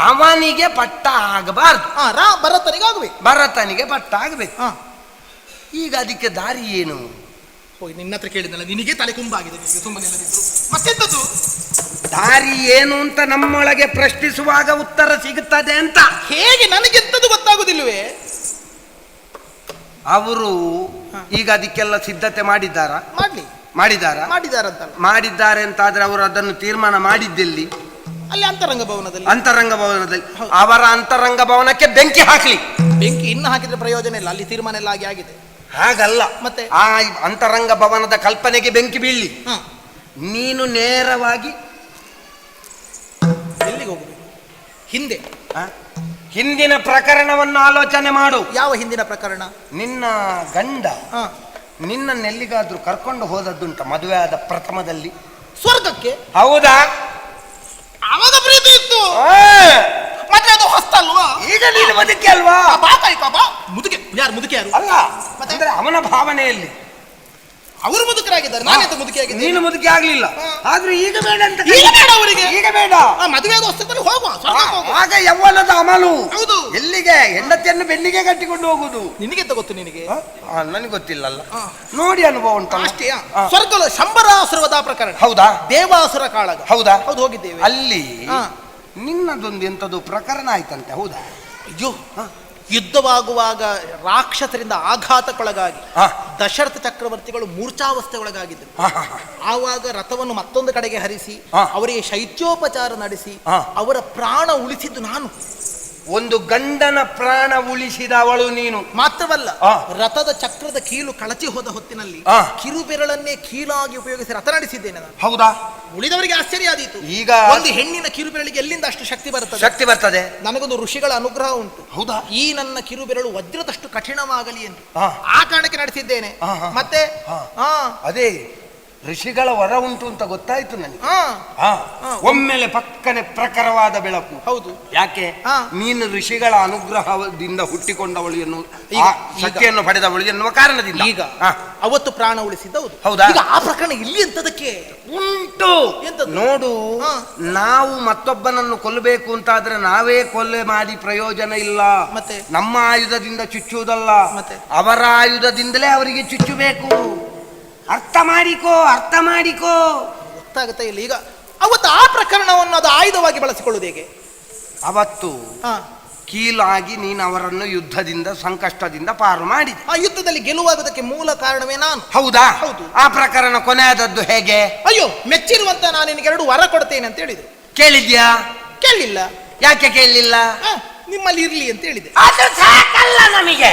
ಅವನಿಗೆ ಪಟ್ಟ ಆಗಬಾರ್ದು, ಭರತನಿಗೆ ಪಟ್ಟ ಆಗಬೇಕು. ಈಗ ಅದಕ್ಕೆ ದಾರಿ ಏನು? ನಿನ್ನ ಹತ್ರ ಕೇಳಿದ್ನಲ್ಲ, ನಿನಗೆ ತಲೆ ಕುಂಬಾಗಿದೆ, ಸುಮ್ಮನೆ ಮತ್ತೆಂತದ್ದು ದಾರಿ ಏನು ಅಂತ ನಮ್ಮೊಳಗೆ ಪ್ರಶ್ನಿಸುವಾಗ ಉತ್ತರ ಸಿಗುತ್ತದೆ ಅಂತ. ಹೇಗೆ ನನಗೆಂತದ್ದು ಗೊತ್ತಾಗುದಿಲ್ವೇ? ಅವರು ಈಗ ಅದಕ್ಕೆಲ್ಲ ಸಿದ್ಧತೆ ಮಾಡಿದ್ದಾರೆ ಅಂತಾದ್ರೆ ಅವರು ಅದನ್ನು ತೀರ್ಮಾನ ಮಾಡಿದ್ದೆಲ್ಲಿ? ಅಲ್ಲಿ ಅಂತರಂಗ ಭವನದಲ್ಲಿ. ಅವರ ಅಂತರಂಗ ಭವನಕ್ಕೆ ಬೆಂಕಿ ಹಾಕ್ಲಿ. ಬೆಂಕಿ ಇನ್ನು ಹಾಕಿದ್ರೆ ಪ್ರಯೋಜನ ಇಲ್ಲ, ಅಲ್ಲಿ ತೀರ್ಮಾನ ಎಲ್ಲ ಆಗಿದೆ. ಹಾಗಲ್ಲ, ಮತ್ತೆ ಆ ಅಂತರಂಗ ಭವನದ ಕಲ್ಪನೆಗೆ ಬೆಂಕಿ ಬೀಳಲಿ. ನೀನು ನೇರವಾಗಿ ಎಲ್ಲಿಗೆ ಹೋಗಬೇಕು? ಹಿಂದಿನ ಪ್ರಕರಣವನ್ನು ಆಲೋಚನೆ ಮಾಡು. ಯಾವ ಹಿಂದಿನ ಪ್ರಕರಣ? ನಿನ್ನ ಗಂಡ ನಿನ್ನನ್ನೆಲ್ಲಿಗಾದ್ರೂ ಕರ್ಕೊಂಡು ಹೋದದ್ದುಂಟ ಮದುವೆ ಆದ ಪ್ರಥಮದಲ್ಲಿ? ಸ್ವರ್ಗಕ್ಕೆ. ಹೌದಾ? ಅವಾಗ ಪ್ರೀತಿ ಇತ್ತು, ಮತ್ತೆ ಅದು ಹೊಸ್ತಲ್ವಾ? ಈಗ ನೀನು ಮುದುಕಿ ಅಲ್ವಾ? ಮುದುಕೆ ಯಾರು? ಅಲ್ಲ, ಅಂದ್ರೆ ಅವನ ಭಾವನೆಯಲ್ಲಿ ಅವರು ಮುದುಕರಾಗಿದ್ದಾರೆ, ನಾನೆಂತ ಮುದುಕಿಯಾಗಿದ್ದೆ? ನೀನು ಮುದುಕಿ ಆಗ್ಲಿಲ್ಲ. ಆದ್ರೂ ಈಗ ಬೇಡ ಅಂತ. ಅವರಿಗೆ ಈಗ ಬೇಡ, ಮದುವೆ ಹೊಸ್ತದಲ್ಲಿ ಹೋಗುವ. ಆಗ ಯೌವನದ ಅಮಲು. ಹೌದು. ಎಲ್ಲಿಗೆ? ಹೆಂಡತಿಯನ್ನು ಬೆನ್ನಿಗೆ ಕಟ್ಟಿಕೊಂಡು ಹೋಗುದು. ನಿನಗೆಂತ ಗೊತ್ತು? ನಿನಗೆ? ನನಗೆ ಗೊತ್ತಿಲ್ಲಲ್ಲ. ನೋಡಿ ಅನುಭವ ಉಂಟಲ್ಲ ಅಷ್ಟೇ. ಸ್ವರ್ಗದ ಶಂಬರಾಸುರದ ಪ್ರಕರಣ. ಹೌದಾ? ದೇವಾಸುರ ಕಾಳಗ. ಹೌದಾ? ಹೌದು, ಹೋಗಿದ್ದೇವೆ. ಅಲ್ಲಿ ನಿನ್ನದೊಂದು ಎಂತದ್ದು ಪ್ರಕರಣ ಆಯ್ತಂತೆ. ಹೌದಾ? ಅಯ್ಯೋ, ಯುದ್ಧವಾಗುವಾಗ ರಾಕ್ಷಸರಿಂದ ಆಘಾತಕ್ಕೊಳಗಾಗಿ ದಶರಥ ಚಕ್ರವರ್ತಿಗಳು ಮೂರ್ಛಾವಸ್ಥೆ ಒಳಗಾಗಿದ್ದರು. ಆವಾಗ ರಥವನ್ನು ಮತ್ತೊಂದು ಕಡೆಗೆ ಹರಿಸಿ ಅವರಿಗೆ ಶೈತ್ಯೋಪಚಾರ ನಡೆಸಿ ಅವರ ಪ್ರಾಣ ಉಳಿಸಿದ್ದು ನಾನು. ಒಂದು ಗಂಡನ ಪ್ರಾಣ ಉಳಿಸಿದವಳು ನೀನು. ಮಾತ್ರವಲ್ಲ, ರಥದ ಚಕ್ರದ ಕೀಲು ಕಳಚಿ ಹೋದ ಹೊತ್ತಿನಲ್ಲಿ ಕಿರುಬೆರಳನ್ನೇ ಕೀಲಾಗಿ ಉಪಯೋಗಿಸಿ ರಥ ನಡೆಸಿದ್ದೇನೆ ನಾನು. ಹೌದಾ? ಉಳಿದವರಿಗೆ ಆಶ್ಚರ್ಯ ಆದೀತು. ಈಗ ಒಂದು ಹೆಣ್ಣಿನ ಕಿರುಬೆರಳಿಗೆ ಎಲ್ಲಿಂದ ಅಷ್ಟು ಶಕ್ತಿ ಬರ್ತದೆ? ನನಗೊಂದು ಋಷಿಗಳ ಅನುಗ್ರಹ ಉಂಟು. ಹೌದಾ? ಈ ನನ್ನ ಕಿರುಬೆರಳು ವಜ್ರದಷ್ಟು ಕಠಿಣವಾಗಲಿ ಎಂದು ಆ ಕಾರಣಕ್ಕೆ ನಡೆಸಿದ್ದೇನೆ. ಮತ್ತೆ ಅದೇ ಋಷಿಗಳ ವರ ಉಂಟು ಅಂತ ಗೊತ್ತಾಯ್ತು ನನಗೆ. ಒಮ್ಮೆಲೆ ಪಕ್ಕನೆ ಪ್ರಖರವಾದ ಬೆಳಕು. ಹೌದು. ಯಾಕೆ? ನೀನು ಋಷಿಗಳ ಅನುಗ್ರಹದಿಂದ ಹುಟ್ಟಿಕೊಂಡವಳು ಎನ್ನುವ ಶಕ್ತಿಯನ್ನು ಪಡೆದವಳು ಎನ್ನುವ ಕಾರಣದಿಂದ. ಈಗ ಅವತ್ತು ಪ್ರಾಣ ಉಳಿಸಿದ್ದೌದು. ಹೌದಾ? ಆ ಪ್ರಕರಣ ಇಲ್ಲಿ ಎಂತದಕ್ಕೆ ಉಂಟು ನೋಡು. ನಾವು ಮತ್ತೊಬ್ಬನನ್ನು ಕೊಲ್ಲಬೇಕು ಅಂತಾದ್ರೆ ನಾವೇ ಕೊಲ್ಲೆ ಮಾಡಿ ಪ್ರಯೋಜನ ಇಲ್ಲ. ಮತ್ತೆ ನಮ್ಮ ಆಯುಧದಿಂದ ಚುಚ್ಚುವುದಲ್ಲ, ಮತ್ತೆ ಅವರ ಆಯುಧದಿಂದಲೇ ಅವರಿಗೆ ಚುಚ್ಚಬೇಕು. ಅರ್ಥ ಮಾಡಿಕೋ. ಗೊತ್ತಾಗುತ್ತೆ ಇಲ್ಲ. ಈಗ ಅವತ್ತು ಆ ಪ್ರಕರಣವನ್ನು ಅದು ಆಯುಧವಾಗಿ ಬಳಸಿಕೊಳ್ಳುವುದು ಹೇಗೆ? ಅವತ್ತು ಕೀಲಾಗಿ ನೀನು ಅವರನ್ನು ಯುದ್ಧದಿಂದ ಸಂಕಷ್ಟದಿಂದ ಪಾರು ಮಾಡಿದೆ. ಆ ಯುದ್ಧದಲ್ಲಿ ಗೆಲುವಾಗುವುದಕ್ಕೆ ಮೂಲ ಕಾರಣವೇ ನಾನು. ಹೌದಾ? ಹೌದು. ಆ ಪ್ರಕರಣ ಕೊನೆಯಾದದ್ದು ಹೇಗೆ? ಅಯ್ಯೋ, ಮೆಚ್ಚಿರುವಂತ ನಾನು ನಿನಗೆ 2 ವರ ಕೊಡ್ತೇನೆ ಅಂತ ಹೇಳಿದೆ. ಕೇಳಿದ್ಯಾ? ಕೇಳಲಿಲ್ಲ. ಯಾಕೆ ಕೇಳಲಿಲ್ಲ? ನಿಮ್ಮಲ್ಲಿ ಇರ್ಲಿ ಅಂತ ಹೇಳಿದೆ. ಅದು ಸಾಕಲ್ಲ ನಮಗೆ.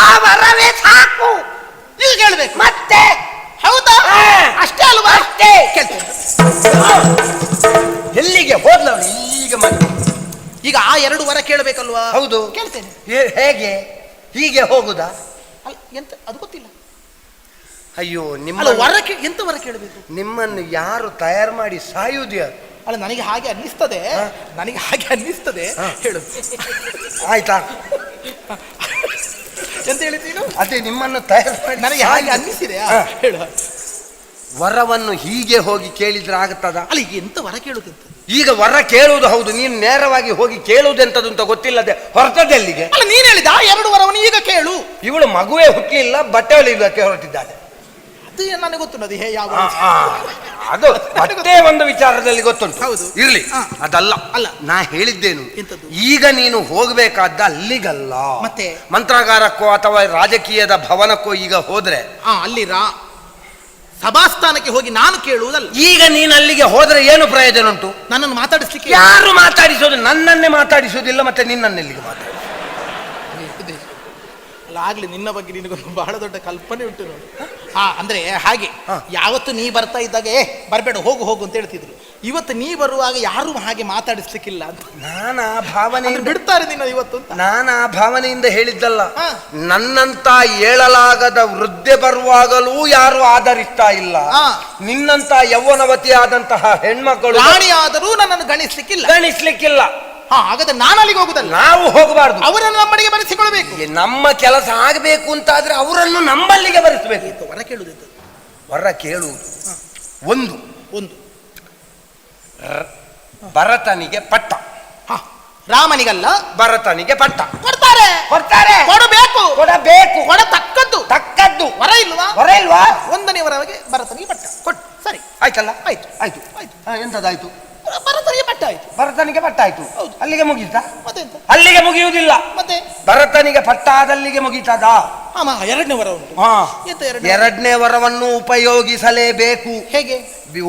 ಆ ವರವೇ ಸಾಕು. ಈಗ ಕೇಳಬೇಕು ಮತ್ತೆ. ಹೌದಾ? ಅಷ್ಟೇ ಅಲ್ವಾ? ಅಷ್ಟೇ ಕೇಳ್ತೇನೆ. ಎಲ್ಲಿಗೆ ಹೋದ್ಲವಳು? ಈಗ ಮನೆ. ಈಗ ಆ 2 ವರ ಕೇಳಬೇಕಲ್ವಾ? ಹೌದು. ಕೇಳ್ತೇನೆ. ಹೇಗೆ? ಹೀಗೆ ಹೋಗುದಾ? ಅಲ್ಲ, ಎಂತ ಅದು ಗೊತ್ತಿಲ್ಲ. ಅಯ್ಯೋ, ನಿಮ್ಮ ವರ ಎಂತ ವರ ಕೇಳಬೇಕು? ನಿಮ್ಮನ್ನು ಯಾರು ತಯಾರು ಮಾಡಿ ಸಾಯುವುದು ಯಾರು? ಅಲ್ಲ, ನನಗೆ ಹಾಗೆ ಅನ್ನಿಸ್ತದೆ. ನನಗೆ ಹಾಗೆ ಅನ್ನಿಸ್ತದೆ. ಹೇಳು. ಆಯ್ತಾ? ಎಂತ ಹೇಳಿದ್ದೀನು? ಅದೇ, ನಿಮ್ಮನ್ನು ತಯಾರು ಮಾಡಿ ನನಗೆ ಹಾಗೆ ಅನ್ನಿಸಿದೆ. ಹೇಳು. ವರವನ್ನು ಹೀಗೆ ಹೋಗಿ ಕೇಳಿದ್ರೆ ಆಗುತ್ತದ? ಅಲ್ಲ, ಈಗ ಎಂತ ವರ ಕೇಳುದಂತ? ಈಗ ವರ ಕೇಳುವುದು ಹೌದು, ನೀನು ನೇರವಾಗಿ ಹೋಗಿ ಕೇಳುವುದೆಂತದ್ದು ಅಂತ ಗೊತ್ತಿಲ್ಲದೆ ಹೊರಟದೆಲ್ಲಿಗೆ? ಅಲ್ಲ, ನೀನ್ ಹೇಳಿದ 2 ವರವನ್ನು ಈಗ ಕೇಳು. ಇವಳು ಮಗುವೇ ಹುಟ್ಟಲಿಲ್ಲ, ಬಟ್ಟೆ ಹೊಲಿಯುವುದಕ್ಕೆ ಹೊರಟಿದ್ದಾಳೆ. ಅದು ನನಗೆ ಗೊತ್ತುಂಟು. ಯಾವ ಅದು ಬಟ್ಟೆ ಒಂದು ವಿಚಾರದಲ್ಲಿ ಗೊತ್ತುಂಟು. ಹೌದು. ಇರ್ಲಿ, ಅದಲ್ಲ. ಅಲ್ಲ, ನಾ ಹೇಳಿದ್ದೇನು, ಎಂತದ್ದು? ಈಗ ನೀನು ಹೋಗ್ಬೇಕಾದ ಅಲ್ಲಿಗಲ್ಲ, ಮತ್ತೆ ಮಂತ್ರಾಗಾರಕ್ಕೋ ಅಥವಾ ರಾಜಕೀಯದ ಭವನಕ್ಕೋ ಈಗ ಹೋದ್ರೆ ಅಲ್ಲಿ ಸಭಾಸ್ಥಾನಕ್ಕೆ ಹೋಗಿ ನಾನು ಕೇಳುವುದಲ್ಲ. ಈಗ ನೀನು ಅಲ್ಲಿಗೆ ಹೋದ್ರೆ ಏನು ಪ್ರಯೋಜನ ಉಂಟು? ನನ್ನನ್ನು ಮಾತಾಡಿಸ್ಲಿಕ್ಕೆ ಯಾರು ಮಾತಾಡಿಸೋದು? ನನ್ನನ್ನೇ ಮಾತಾಡಿಸೋದಿಲ್ಲ, ಮತ್ತೆ ನಿನ್ನನ್ನೆಲ್ಲಿಗೆ ಮಾತಾಡಿ? ಅಲ್ಲ, ಆಗ್ಲಿ, ನಿನ್ನ ಬಗ್ಗೆ ನಿನಗೊಂದು ಬಹಳ ದೊಡ್ಡ ಕಲ್ಪನೆ ಉಂಟು ನೋಡಿ. ಅಂದ್ರೆ ಹಾಗೆ ಯಾವತ್ತು ನೀ ಬರ್ತಾ ಇದ್ದಾಗ ಬರಬೇಡ, ಹೋಗು ಹೋಗು ಅಂತ ಹೇಳ್ತಿದ್ರು. ಇವತ್ತು ನೀ ಬರುವಾಗ ಯಾರು ಹಾಗೆ ಮಾತಾಡಿಸ್ಲಿಕ್ಕಿಲ್ಲ ಅಂತ ನಾನಾ ಭಾವನೆ ಬಿಡ್ತಾರೆ ನಿನ್ನ ಇವತ್ತು ಅಂತ. ನಾನಾ ಭಾವನೆಯಿಂದ ಹೇಳಿದ್ದಲ್ಲ. ನನ್ನಂತ ಏಳಲಾಗದ ವೃದ್ಧೆ ಬರುವಾಗಲೂ ಯಾರು ಆಧರಿಸ್ತಾ ಇಲ್ಲ. ನಿನ್ನಂತ ಯೌವನವತಿ ಆದಂತಹ ಹೆಣ್ಮಕ್ಕಳು ರಾಣಿಯಾದರೂ ನನ್ನನ್ನು ಗಣಿಸ್ಲಿಕ್ಕಿಲ್ಲ. ಹಾಗಾದ್ರೆ ನಾನು ಅಲ್ಲಿಗೆ ಹೋಗುದಲ್ಲ, ನಾವು ಹೋಗಬಾರ್ದು. ಅವರನ್ನು ನಮ್ಮಡಿಗೆ ಬರೆಸಿಕೊಳ್ಬೇಕು. ನಮ್ಮ ಕೆಲಸ ಆಗಬೇಕು ಅಂತಾದ್ರೆ ಅವರನ್ನು ನಮ್ಮಲ್ಲಿಗೆ ಬರೆಸಬೇಕು. ವರ ಕೇಳುವುದು. ವರ ಕೇಳುವುದು ಒಂದು ಒಂದು ಭರತನಿಗೆ ಪಟ್ಟ, ರಾಮನಿಗಲ್ಲ ಭರತನಿಗೆ ಪಟ್ಟ ಕೊಡ್ತಾರೆ. ಕೊಡಬೇಕು. ತಕ್ಕದ್ದು ವರ ಇಲ್ವಾ? 1ನೇ ವರವಾಗಿ ಭರತನಿಗೆ ಪಟ್ಟ ಕೊಟ್ಟು. ಸರಿ, ಆಯ್ತಲ್ಲ? ಆಯ್ತು. ಎಂತದಾಯ್ತು? ಭರತನಿಗೆ ಪಟ್ಟ ಆಯ್ತು. ಭರತನಿಗೆ ಪಟ್ಟ ಆಯ್ತು. ಅಲ್ಲಿಗೆ ಮುಗೀತಾ? ಮತ್ತೆ ಅಲ್ಲಿಗೆ ಮುಗಿಯುವುದಿಲ್ಲ. ಮತ್ತೆ ಭರತನಿಗೆ ಪಟ್ಟ ಆದಲ್ಲಿಗೆ ಮುಗಿತದ? 2ನೇ ವರ ಉಂಟು. 2ನೇ ವರವನ್ನು ಉಪಯೋಗಿಸಲೇಬೇಕು. ಹೇಗೆ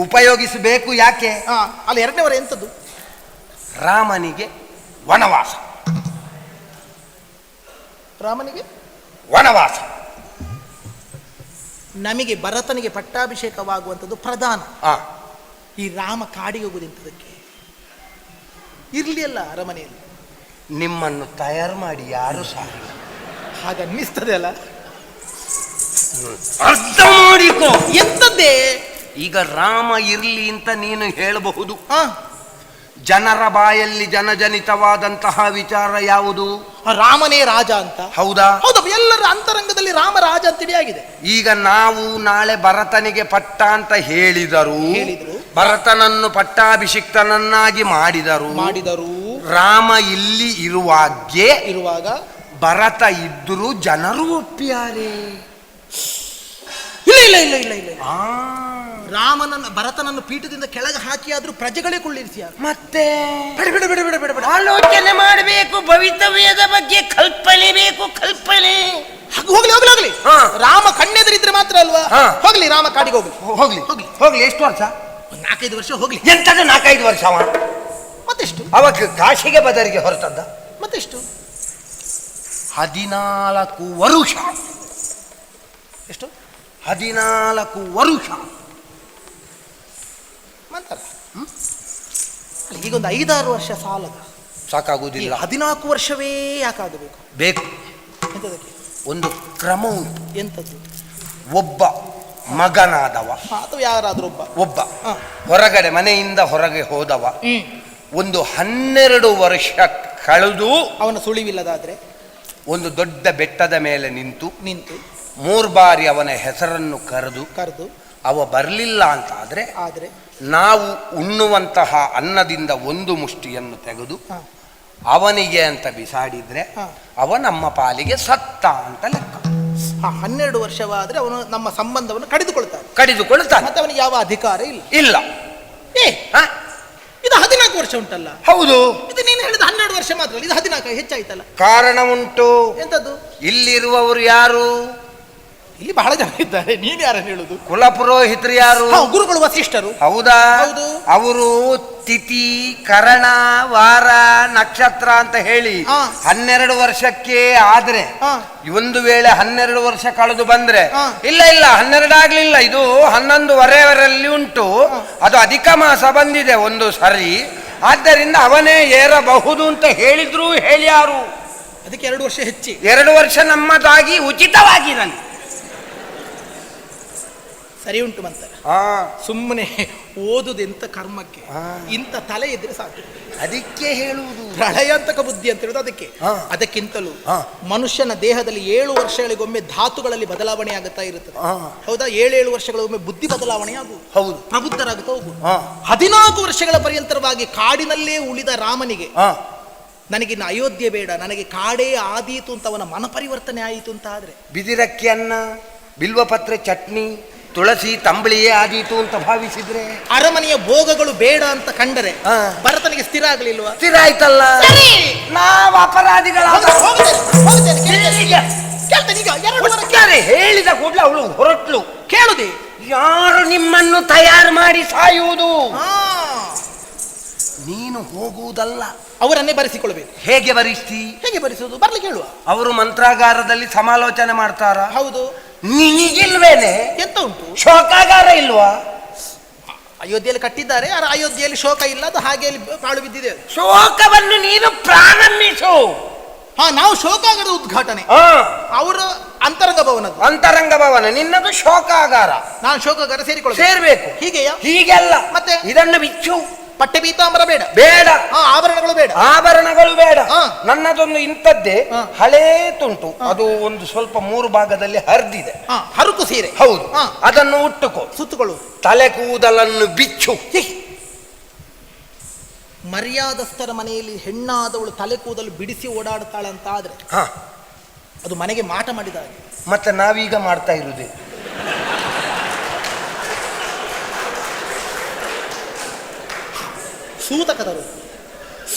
ಉಪಯೋಗಿಸಬೇಕು? ಯಾಕೆ? ಅಲ್ಲಿ 2ನೇ ವರ ಎಂತದ್ದು? ರಾಮನಿಗೆ ವನವಾಸ. ನಮಗೆ ಭರತನಿಗೆ ಪಟ್ಟಾಭಿಷೇಕವಾಗುವಂಥದ್ದು ಪ್ರಧಾನ. ಈ ರಾಮ ಕಾಡಿಗೆ ಹೋಗುವುದೆಂತದಕ್ಕೆ? ಇರ್ಲಿ ಅಲ್ಲ ಅರಮನೆಯಲ್ಲಿ. ನಿಮ್ಮನ್ನು ತಯಾರು ಮಾಡಿ ಯಾರು ಸಹ ಹಾಗನ್ನಿಸ್ತದೆ ಅಲ್ಲ? ಅರ್ಥ ಮಾಡಿಕೋ. ಎಂತದ್ದೇ? ಈಗ ರಾಮ ಇರ್ಲಿ ಅಂತ ನೀನು ಹೇಳಬಹುದು. ಜನರ ಬಾಯಲ್ಲಿ ಜನಜನಿತವಾದಂತಹ ವಿಚಾರ ಯಾವುದು? ರಾಮನೇ ರಾಜ ಅಂತ. ಹೌದಾ? ಹೌದು. ಎಲ್ಲರ ಅಂತರಂಗದಲ್ಲಿ ರಾಮ ರಾಜ ಅಂತೇಳಿ ಆಗಿದೆ. ಈಗ ನಾವು ನಾಳೆ ಭರತನಿಗೆ ಪಟ್ಟ ಅಂತ ಹೇಳಿದರು, ಭರತನನ್ನು ಪಟ್ಟಾಭಿಷಿಕ್ತನನ್ನಾಗಿ ಮಾಡಿದರು. ರಾಮ ಇಲ್ಲಿ ಇರುವಾಗ ಭರತ ಇದ್ದರೂ ಜನರು ಒಪ್ಪಿಯಾರೆ? ಇಲ್ಲ. ಭರತನನ್ನು ಪೀಠದಿಂದ ಕೆಳಗೆ ಹಾಕಿ ಆದ್ರೂ ಪ್ರಜೆಗಳೇ ಕೊಳ್ಳಿರಿಸಿಯಾರು. ಮತ್ತೆ ಬಿಡ ಆಲೋಚನೆ ಮಾಡಬೇಕು. ಭವಿತವ್ಯದ ಬಗ್ಗೆ ಕಲ್ಪನೆ ಬೇಕು. ಹೋಗ್ಲಿ. ರಾಮ ಕಣ್ಣೆದುರಿದ್ರೆ ಮಾತ್ರ ಅಲ್ವಾ? ಹೋಗ್ಲಿ, ರಾಮ ಕಾಡಿಗೆ ಹೋಗ್ಲಿ. ಎಷ್ಟು ವರ್ಷ? 4-5 ವರ್ಷ ಹೋಗ್ಲಿ. ಎಂತದ್ದು 4-5 ವರ್ಷ? ಮತ್ತೆಷ್ಟು? ಅವಾಗ ಕಾಶಿಗೆ ಬದರಿಗೆ ಹೊರತದ್ದ? ಮತ್ತೆಷ್ಟು? 14 ವರುಷ. ಎಷ್ಟು? 14 ವರುಷ. ಈಗೊಂದು 5-6 ವರ್ಷ ಸಾಲದ ಸಾಕಾಗುವುದಿಲ್ಲ. 14 ವರ್ಷವೇ ಯಾಕಾಗಬೇಕು? ಬೇಕು. ಎಂತದಕ್ಕೆ? ಒಂದು ಕ್ರಮ ಉಂಟು. ಎಂತದ್ದು? ಒಬ್ಬ ಮಗನಾದವ ಅಥವಾ ಯಾರಾದ್ರೂ ಒಬ್ಬ ಹೊರಗಡೆ ಮನೆಯಿಂದ ಹೊರಗೆ ಹೋದವ ಒಂದು 12 ವರ್ಷ ಕಳೆದು ಅವನ ಸುಳಿವಿಲ್ಲದಾದ್ರೆ ಒಂದು ದೊಡ್ಡ ಬೆಟ್ಟದ ಮೇಲೆ ನಿಂತು 3 ಬಾರಿ ಅವನ ಹೆಸರನ್ನು ಕರೆದು ಅವ ಬರಲಿಲ್ಲ ಅಂತ ಆದ್ರೆ ನಾವು ಉಣ್ಣುವಂತಹ ಅನ್ನದಿಂದ ಒಂದು ಮುಷ್ಟಿಯನ್ನು ತೆಗೆದು ಅವನಿಗೆ ಅಂತ ಬಿಸಾಡಿದ್ರೆ ಅವ ನಮ್ಮ ಪಾಲಿಗೆ ಸತ್ತ ಅಂತ ಲೆಕ್ಕ. 12 ವರ್ಷವಾದ್ರೆ ಅವನು ನಮ್ಮ ಸಂಬಂಧವನ್ನು ಕಡಿದುಕೊಳ್ತಾನೆ. ಮತ್ತೆ ಅವನಿಗೆ ಯಾವ ಅಧಿಕಾರ ಇಲ್ಲ. ಇದು 14 ವರ್ಷ ಉಂಟಲ್ಲ? ಹೌದು. ಇದು ನೀನು ಹೇಳಿದ 12 ವರ್ಷ ಮಾತ್ರ, ಇದು 14 ಹೆಚ್ಚಾಯ್ತಲ್ಲ? ಕಾರಣ ಉಂಟು. ಎಂತದ್ದು? ಇಲ್ಲಿರುವವರು ಯಾರು? ಇಲ್ಲಿ ಬಹಳ ಜನ ಇದ್ದಾರೆ, ನೀನು ಯಾರನ್ನು ಹೇಳುದು? ಕುಲಪುರೋಹಿತರು ಯಾರು? ಗುರುಗಳು ವಸಿಷ್ಠರು. ಹೌದಾ? ಹೌದು. ಅವರು ತಿಥಿ ಕರಣ ವಾರ ನಕ್ಷತ್ರ ಅಂತ ಹೇಳಿ 12 ವರ್ಷಕ್ಕೆ ಆದ್ರೆ, ಒಂದು ವೇಳೆ 12 ವರ್ಷ ಕಳೆದು ಬಂದ್ರೆ, ಇಲ್ಲ 12 ಆಗ್ಲಿಲ್ಲ, ಇದು 11ವರೆವರಲ್ಲಿ ಉಂಟು, ಅದು ಅಧಿಕ ಮಾಸ ಬಂದಿದೆ ಒಂದು ಸರಿ, ಆದ್ದರಿಂದ ಅವನೇ ಏರಬಹುದು ಅಂತ ಹೇಳಿದ್ರು ಹೇಳ್ಯಾರು. ಅದಕ್ಕೆ 2 ವರ್ಷ ಹೆಚ್ಚಿ. 2 ವರ್ಷ ನಮ್ಮದಾಗಿ ಉಚಿತವಾಗಿ ನನಗೆ ಸರಿ ಉಂಟು ಮಂತರ. ಸುಮ್ಮನೆ ಓದುದೆಂತ ಕರ್ಮಕ್ಕೆ, ಇಂಥ ತಲೆ ಇದ್ರೆ ಸಾಕು. ಅದಕ್ಕೆ ಹೇಳುವುದು ಪ್ರಳಯಾಂತಕ ಬುದ್ಧಿ ಅಂತ ಹೇಳುದು ಅದಕ್ಕೆ. ಅದಕ್ಕಿಂತಲೂ ಮನುಷ್ಯನ ದೇಹದಲ್ಲಿ 7 ವರ್ಷಗಳಿಗೊಮ್ಮೆ ಧಾತುಗಳಲ್ಲಿ ಬದಲಾವಣೆ ಆಗುತ್ತಾ ಇರುತ್ತದೆ. ಹೌದಾ? 7 ವರ್ಷಗಳಿಗೊಮ್ಮೆ ಬುದ್ಧಿ ಬದಲಾವಣೆ ಆಗುವುದು. ಹೌದು, ಪ್ರಬುದ್ಧರಾಗುತ್ತಾ ಹೋಗುದು. 14 ವರ್ಷಗಳ ಪರ್ಯಂತರವಾಗಿ ಕಾಡಿನಲ್ಲೇ ಉಳಿದ ರಾಮನಿಗೆ ನನಗಿನ್ನು ಅಯೋಧ್ಯೆ ಬೇಡ, ನನಗೆ ಕಾಡೇ ಆದೀತು ಅಂತ ಅವನ ಮನ ಪರಿವರ್ತನೆ ಆಯಿತು ಅಂತ ಆದ್ರೆ, ಬಿದಿರಕ್ಕಿ ಅನ್ನ, ಬಿಲ್ವಪತ್ರೆ ಚಟ್ನಿ, ತುಳಸಿ ತಂಬಳಿಯೇ ಆದೀತು ಅಂತ ಭಾವಿಸಿದ್ರೆ, ಅರಮನೆಯ ಭೋಗಗಳು ಬೇಡ ಅಂತ ಕಂಡರೆ ಭರತನಿಗೆ ಸ್ಥಿರ ಆಗ್ಲಿಲ್ವಾ? ಸ್ಥಿರ ಆಯ್ತಲ್ಲ. ನಾವು ಅಪರಾಧಿಗಳಾದ ಹೇಳಿದ ಕೂಡಲೇ ಅವಳು ಹೊರಟ್ಲು. ಕೇಳುದೆ, ಯಾರು ನಿಮ್ಮನ್ನು ತಯಾರು ಮಾಡಿ ಸಾಯುವುದು? ನೀನು ಹೋಗುವುದಲ್ಲ, ಅವರನ್ನೇ ಬರೆಸಿಕೊಳ್ಬೇಕು. ಹೇಗೆ ಬರಿಸ್ತಿ? ಹೇಗೆ ಬರೆಸುವುದು? ಬರ್ಲಿಕ್ಕೆ ಹೇಳುವ. ಅವರು ಮಂತ್ರಾಗಾರದಲ್ಲಿ ಸಮಾಲೋಚನೆ ಮಾಡ್ತಾರ. ಹೌದು. ನಿನಗಿಲ್ವೇನೆ? ಎಂತ ಉಂಟು? ಶೋಕಾಗಾರ ಇಲ್ವಾ? ಅಯೋಧ್ಯೆಯಲ್ಲಿ ಕಟ್ಟಿದ್ದಾರೆ, ಅಯೋಧ್ಯೆಯಲ್ಲಿ ಶೋಕ ಇಲ್ಲ, ಅದು ಹಾಗೆ ಪಾಳು ಬಿದ್ದಿದೆ. ಶೋಕವನ್ನು ನೀನು ಪ್ರಾರಂಭಿಸು. ನಾವು ಶೋಕಾಗಾರದ ಉದ್ಘಾಟನೆ, ಅವರು ಅಂತರಂಗ ಭವನದ್ದು. ಅಂತರಂಗ ಭವನ ನಿನ್ನದು ಶೋಕಾಗಾರ, ನಾನು ಶೋಕಾಗಾರ ಸೇರ್ಬೇಕು. ಹೀಗೆಯಾ? ಹೀಗೆಲ್ಲ. ಮತ್ತೆ ಇದನ್ನು ಬಿಚ್ಚು. ಪಟ್ಟೆ ಪೀತಾಂಬರ ಬೇಡ, ಬೇಡ. ಆಭರಣಗಳು ಬೇಡ, ಆಭರಣಗಳು ಬೇಡ. ನನ್ನದೊಂದು ಇಂಥದ್ದೇ ಹಳೇ ತುಂಟು, ಅದು ಒಂದು ಸ್ವಲ್ಪ 3 ಭಾಗದಲ್ಲಿ ಹರಿದಿದೆ, ಹರುಕು ಸೀರೆ. ಹೌದು, ಅದನ್ನು ಉಟ್ಟುಕೋ, ಸುತ್ತುಕೊಳ್ಳು. ತಲೆ ಕೂದಲನ್ನು ಬಿಚ್ಚು. ಮರ್ಯಾದಸ್ಥರ ಮನೆಯಲ್ಲಿ ಹೆಣ್ಣಾದವಳು ತಲೆ ಕೂದಲು ಬಿಡಿಸಿ ಓಡಾಡುತ್ತಾಳೆ ಅಂತ ಆದ್ರೆ ಅದು ಮನೆಗೆ ಮಾಟ ಮಾಡಿದ ಹಾಗೆ. ಮತ್ತೆ ನಾವೀಗ ಮಾಡ್ತಾ ಇರುವುದೇ ಸೂತಕದರು.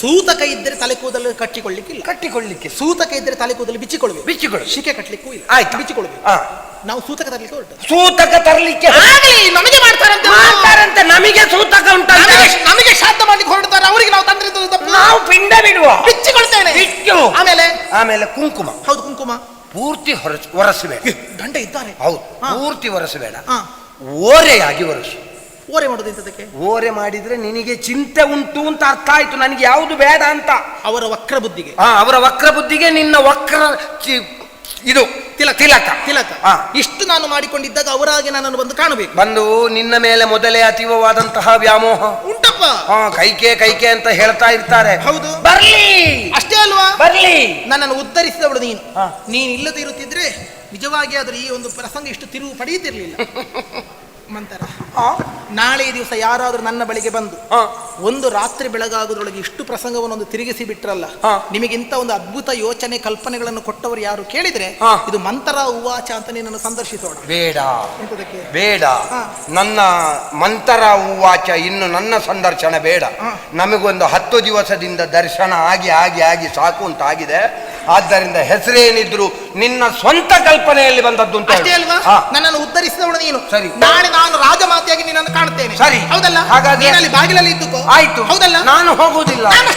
ಸೂತಕ ಇದ್ದರೆ ತಲೆ ಕೂದಲು ಕಟ್ಟಿಕೊಳ್ಳಿಕ್ಕೆ, ಸೂತಕ ಇದ್ದರೆ ತಲೆ ಕೂದಲು ಬಿಚ್ಚಿಕೊಳ್ಳಿ, ಶಿಕೆ ಕಟ್ಟಲಿಕ್ಕೂ ಇಲ್ಲ. ಆಯ್ತು, ಬಿಚ್ಚಿಕೊಳ್ಬೇಕು. ನಾವು ಸೂತಕ ತರಲಿಕ್ಕೆ ಹೊರಟು. ಸೂತಕ ತರಲಿಕ್ಕೆ ನಮಗೆ ಮಾಡ್ತಾರಂತೆ. ನಮಗೆ ಸೂತಕ ಉಂಟ, ನಮಗೆ ಶ್ರಾದ್ದ ಮಾಡ್ಲಿಕ್ಕೆ ಹೊರಡ್ತಾರೆ, ಅವರಿಗೆ ನಾವು ತಂದ್ರೆ ನಾವು ಪಿಂಡ ಬಿಡುವ, ಬಿಚ್ಚಿಕೊಳ್ತೇನೆ. ಆಮೇಲೆ ಕುಂಕುಮ. ಹೌದು, ಕುಂಕುಮ ಪೂರ್ತಿ ಒರೆಸಬೇಡ. ಗಂಡ ಇದ್ದಾರೆ. ಹೌದು, ಪೂರ್ತಿ ಒರೆಸಬೇಡ, ಓರೆಯಾಗಿ ಒರೆಸು. ಓರೆ ಮಾಡೋದು ಇಂಥದಕ್ಕೆ? ಓರೆ ಮಾಡಿದ್ರೆ ನಿನಗೆ ಚಿಂತೆ ಉಂಟು ಅಂತ ಅರ್ಥ ಆಯ್ತು, ನನಗೆ ಯಾವುದು ಬೇಡ ಅಂತ. ಅವರ ವಕ್ರ ಬುದ್ಧಿಗೆ, ಅವರ ವಕ್ರ ಬುದ್ಧಿಗೆ ನಿನ್ನ ವಕ್ರ ಇದು ತಿಲಕ. ಇಷ್ಟು ನಾನು ಮಾಡಿಕೊಂಡಿದ್ದಾಗ ಅವರಾಗೆ ನನ್ನನ್ನು ಬಂದು ಕಾಣಬೇಕು. ಬಂದು ನಿನ್ನ ಮೇಲೆ ಮೊದಲೇ ಅತೀವವಾದಂತಹ ವ್ಯಾಮೋಹ ಉಂಟಪ್ಪ. ಕೈಕೆ ಅಂತ ಹೇಳ್ತಾ ಇರ್ತಾರೆ. ಹೌದು, ಬರ್ಲಿ. ಅಷ್ಟೇ ಅಲ್ವಾ? ಬರ್ಲಿ. ನನ್ನನ್ನು ಉದ್ಧರಿಸಿದವಳು ನೀನು. ನೀನು ಇಲ್ಲದೆ ಇರುತ್ತಿದ್ರೆ ನಿಜವಾಗಿ ಆದ್ರೆ ಈ ಒಂದು ಪ್ರಸಂಗ ಇಷ್ಟು ತಿರುವು ಪಡೆಯುತ್ತಿರ್ಲಿಲ್ಲ. ಮಂತರ, ನಾಳೆ ದಿವಸ ಯಾರಾದ್ರೂ ನನ್ನ ಬಳಿಗೆ ಬಂದು ಒಂದು ರಾತ್ರಿ ಬೆಳಗಾಗುದ್ರೊಳಗೆ ಇಷ್ಟು ಪ್ರಸಂಗವನ್ನು ತಿರುಗಿಸಿ ಬಿಟ್ರಲ್ಲ, ನಿಮಗಿಂತ ಒಂದು ಅದ್ಭುತ ಯೋಚನೆ ಕಲ್ಪನೆಗಳನ್ನು ಕೊಟ್ಟವರು ಯಾರು ಕೇಳಿದ್ರೆ ಇದು ಮಂತರ ಉವಾಚ ಅಂತ ನಿನ್ನನ್ನು ಸಂದರ್ಶಿಸೋಣ. ಬೇಡ, ಬೇಡ. ನನ್ನ ಮಂತರ ಉವಾಚ ಇನ್ನು ನನ್ನ ಸಂದರ್ಶನ ಬೇಡ. ನಮಗೊಂದು 10 ದಿವಸದಿಂದ ದರ್ಶನ ಆಗಿ ಸಾಕು ಅಂತ ಆಗಿದೆ. ಆದ್ದರಿಂದ ಹೆಸರೇನಿದ್ರು ನಿನ್ನ ಸ್ವಂತ ಕಲ್ಪನೆಯಲ್ಲಿ ಬಂದದ್ದು ಅಂತ ಅಲ್ವಾ? ನನ್ನನ್ನು ಉದ್ಧರಿಸಿದವಳು ನೀನು. ಸರಿ, ನಾಳೆ ನಾನು ರಾಜಮಾತೆಯಾಗಿ ನಿನ್ನನ್ನು ಕಾಣುತ್ತೇನೆ. ಸರಿ, ಹೌದಲ್ಲ? ಹಾಗಾಗಿ ಅಲ್ಲಿ ಬಾಗಿಲಲ್ಲಿ ಇದ್ದುಕೋ. ಆಯ್ತು, ಹೌದಲ್ಲ? ನಾನು ಹೋಗುವುದಿಲ್ಲ. ನಾನು